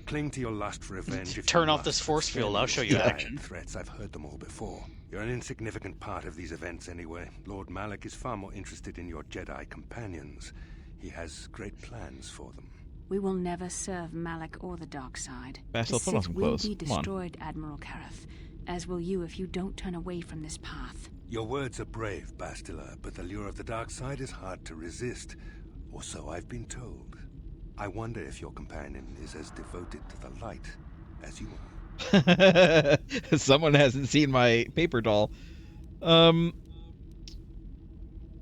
Cling to your lust for revenge. Turn off this force field, I'll show you action. Threats, I've heard them all before. You're an insignificant part of these events anyway. Lord Malak is far more interested in your Jedi companions. He has great plans for them. We will never serve Malak or the dark side. Bastila, The put on Sith some will clothes. be Come on. destroyed, Admiral Karth, as will you if you don't turn away from this path. Your words are brave, Bastila, but the lure of the dark side is hard to resist. Or so I've been told. I wonder if your companion is as devoted to the light as you are. Someone hasn't seen my paper doll. For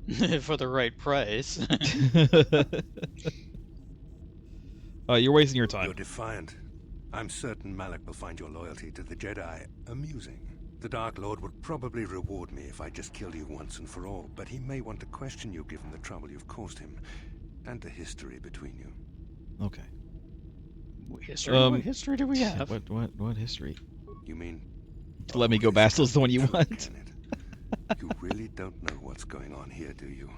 the right price. You're wasting your time. You're defiant. I'm certain Malak will find your loyalty to the Jedi amusing. The Dark Lord would probably reward me if I just killed you once and for all, but he may want to question you given the trouble you've caused him, and the history between you. Okay. What history do we have? What history? You mean... To let me go, Bastil's the one you want. You really don't know what's going on here, do you?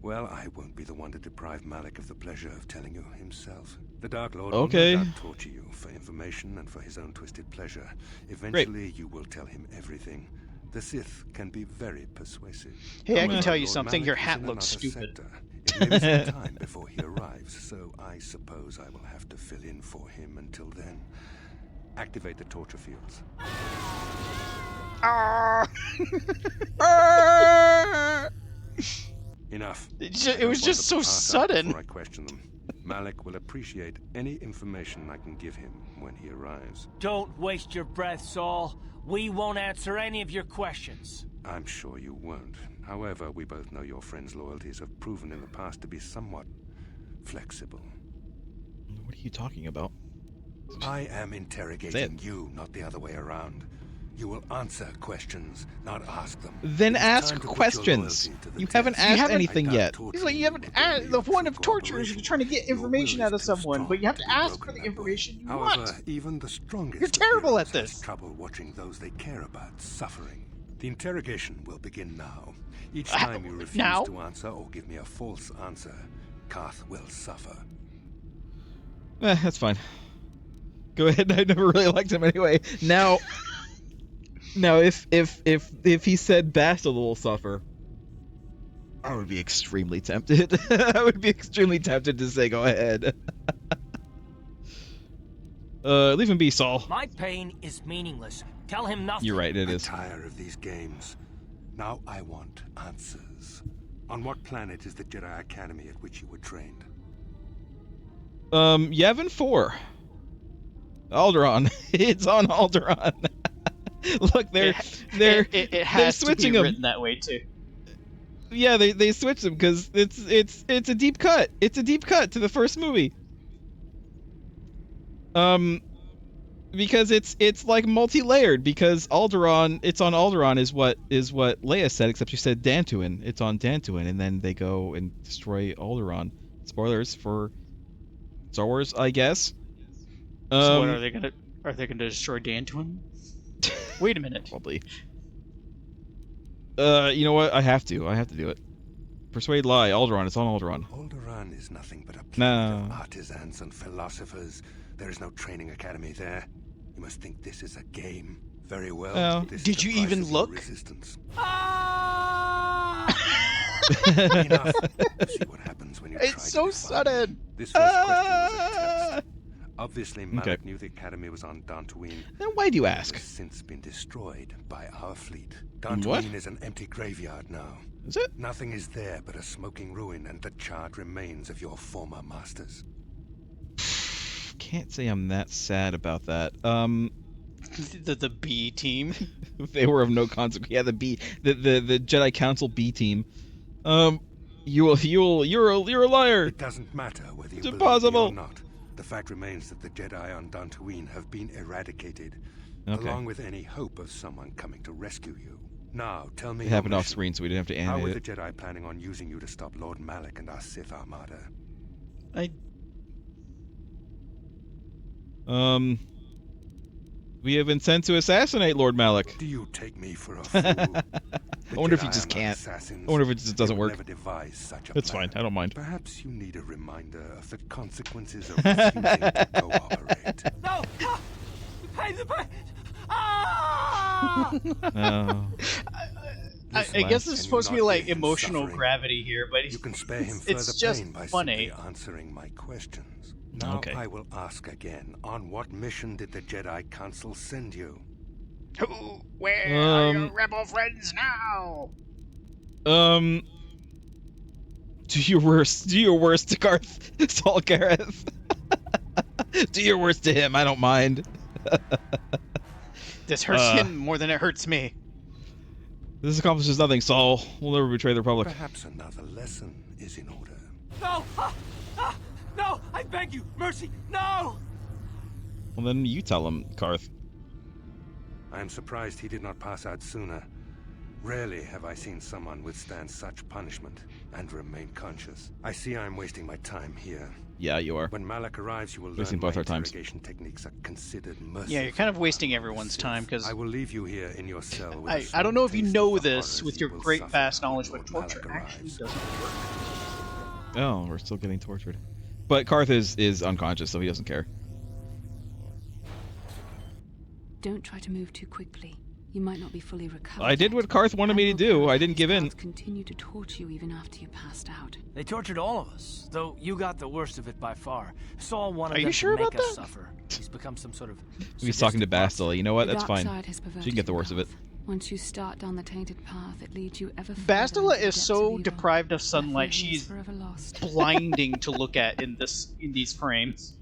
Well, I won't be the one to deprive Malak of the pleasure of telling you himself. The Dark Lord will no doubt torture you for information and for his own twisted pleasure. Eventually, you will tell him everything. The Sith can be very persuasive. Hey, I can tell you Lord something. Malak Your is hat in looks another stupid. sector. It may be some time before he arrives, so I suppose I will have to fill in for him until then. Activate the torture fields. Enough. It was just so sudden. Before I question them. Malak will appreciate any information I can give him when he arrives. Don't waste your breath, Saul. We won't answer any of your questions. I'm sure you won't. However, we both know your friend's loyalties have proven in the past to be somewhat flexible. What are you talking about? I am interrogating you, not the other way around. You will answer questions, not ask them. Then ask questions. You haven't asked anything yet. He's like, you haven't asked. The point of torture is you're trying to get information out of someone, but you have to ask for the information you However, want. even the strongest You're terrible at has this. trouble watching those they care about suffering. The interrogation will begin now. Each time you refuse to answer or give me a false answer, Karth will suffer. That's fine. Go ahead. I never really liked him anyway. Now, if he said Bastila will suffer, I would be extremely tempted. I would be extremely tempted to say go ahead. Leave him be, Saul. My pain is meaningless. Tell him nothing. You're right, it is. I'm tired of these games. Now I want answers. On what planet is the Jedi Academy at which you were trained? Yavin 4. Alderaan. It's on Alderaan. Look, they're has switching to be them. written that way too. Yeah, they switched them because it's a deep cut. It's a deep cut to the first movie. Because it's like multi-layered, because Alderaan, it's on Alderaan is what Leia said, except she said Dantooine. It's on Dantooine, and then they go and destroy Alderaan. Spoilers for Star Wars, I guess. So what are they gonna destroy Dantooine? Wait a minute. Probably. You know what? I have to do it. Persuade lie. Alderaan. It's on Alderaan. Alderaan is nothing but a planet of artisans and philosophers. There is no training academy there. You must think this is a game. Very well. Did you even look? Resistance. Enough. See what happens when you try It's so sudden. This first question was a test. Obviously, Malak knew the academy was on Dantooine. Then why do you ask? It has since been destroyed by our fleet. Dantooine is an empty graveyard now. Is it? Nothing is there but a smoking ruin and the charred remains of your former masters. Can't say I'm that sad about that. The B team. They were of no consequence. Yeah, the Jedi Council B team. You're a liar. It doesn't matter whether you it's believe impossible. me or not. The fact remains that the Jedi on Dantooine have been eradicated, okay. along with any hope of someone coming to rescue you. Now, tell me. It happened off screen, so we didn't have to animate How were it. the Jedi planning on using you to stop Lord Malak and our Sith Armada? We have been sent to assassinate Lord Malak. Do you take me for a fool? I wonder if he just can't. I wonder if it just doesn't work. It's fine. I don't mind. Perhaps you need a reminder of the consequences of refusing to cooperate. No! Pay the price! I guess it's supposed to be like emotional gravity here, but you can spare him further it's just pain by funny. simply answering my questions. Now I will ask again: on what mission did the Jedi Council send you? Where are your rebel friends now? Do your worst to Garth, Saul Gareth. Do your worst to him. I don't mind. This hurts him more than it hurts me. This accomplishes nothing, Saul. We'll never betray the Republic. Perhaps another lesson is in order. No! No! I beg you! Mercy! No! Well, then you tell him, Karth. I am surprised he did not pass out sooner. Rarely have I seen someone withstand such punishment and remain conscious. I see I am wasting my time here. Yeah, you are. When Malak arrives, you will wasting learn both our times. interrogation techniques are considered merciful. Yeah, you're kind of wasting everyone's time because I will leave you here in your cell. With I don't know if you know this with your great vast knowledge, but torture actually doesn't work. Oh, we're still getting tortured. But Karth is unconscious, so he doesn't care. Don't try to move too quickly. You might not be fully recovered. I did what Karth wanted me to do. I didn't give in. Continue to torture you even after you passed out. They tortured all of us, though you got the worst of it by far. Saul wanted Are you them sure to make about us that? suffer. He's become some sort of He's talking to Bastila. You know what? The That's dark fine. side has perverted She can get the your worst of it. path. Once you start down the tainted path, it leads you ever further Bastila into the is depths so of evil. deprived of sunlight, Therefore, he is she's forever lost. blinding to look at in these frames.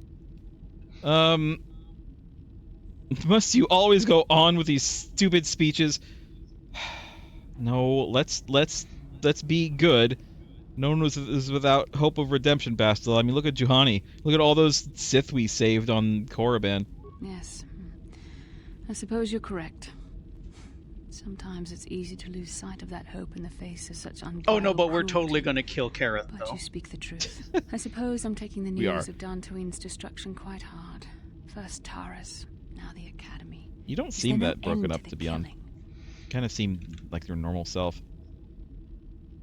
Must you always go on with these stupid speeches? No, let's be good. No one is without hope of redemption, Bastila. I mean, look at Juhani. Look at all those Sith we saved on Korriban. Yes. I suppose you're correct. Sometimes it's easy to lose sight of that hope in the face of such unbridled Oh no, but we're cruelty. totally gonna kill Kareth, But though. you speak the truth. I suppose I'm taking the We are. news of Dantooine's destruction quite hard. First Taurus, now the Academy. You don't Is seem there no that broken end up, the to be honest. killing? Kind of seem like your normal self.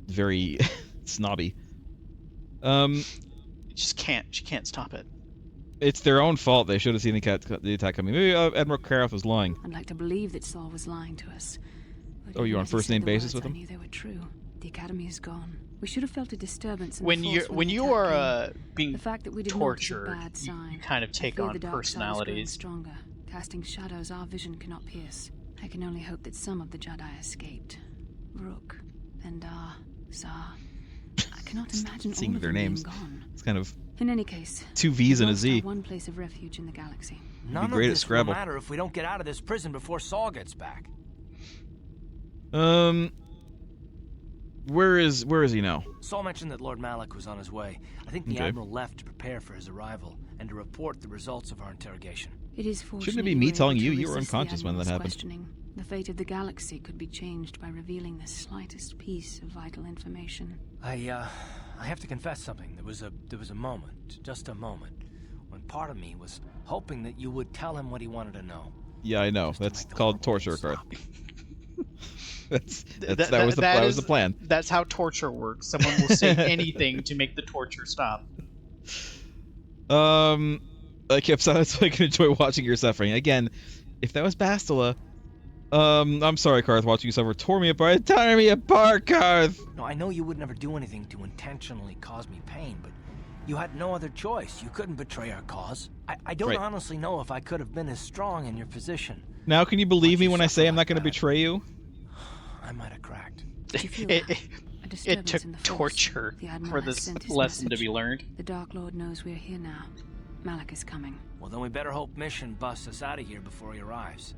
Very snobby. She just can't. She can't stop it. It's their own fault. They should have seen the attack coming. Maybe Admiral Kareth was lying. I'd like to believe that Saul was lying to us. But Oh, you're even on as he first said name the basis words, with I him? knew they were true. The Academy is gone. We should have felt a disturbance in When the you force when the you attack are came. being The fact that we did tortured, not is a bad sign. you kind of I take fear on the dark side is growing personalities. stronger, casting shadows our vision cannot pierce. I can only hope that some of the Jedi escaped. Rook, Vendar, Zar. I cannot imagine Seeing all of their them names. being gone. It's kind of In any case, two V's and a we've lost Z. our one place of refuge in the galaxy. None great of at this Scrabble. will matter if we don't get out of this prison before Saul gets back. Where is he now? Saul mentioned that Lord Malak was on his way. I think the Okay. Admiral left to prepare for his arrival and to report the results of our interrogation. It is fortunate Shouldn't it be you me were able telling to you? You were resist the unconscious when that Admiral's happened. questioning. The fate of the galaxy could be changed by revealing the slightest piece of vital information. I have to confess something. There was a moment, just a moment, when part of me was hoping that you would tell him what he wanted to know. Yeah, I know. That's called torture, Karth. that was the plan. That's how torture works. Someone will say anything to make the torture stop. I kept silent so I can enjoy watching your suffering. Again, if that was Bastila, I'm sorry, Karth. Watching you suffer tore me apart. Tear me apart, Karth. No, I know you would never do anything to intentionally cause me pain, but you had no other choice. You couldn't betray our cause. I don't Right. honestly know if I could have been as strong in your position. Now, can you believe me when I say I'm not going to betray you? I might have cracked. It took torture for this lesson to be learned. The Dark Lord knows we're here now. Malak is coming. Well, then we better hope Mission busts us out of here before he arrives.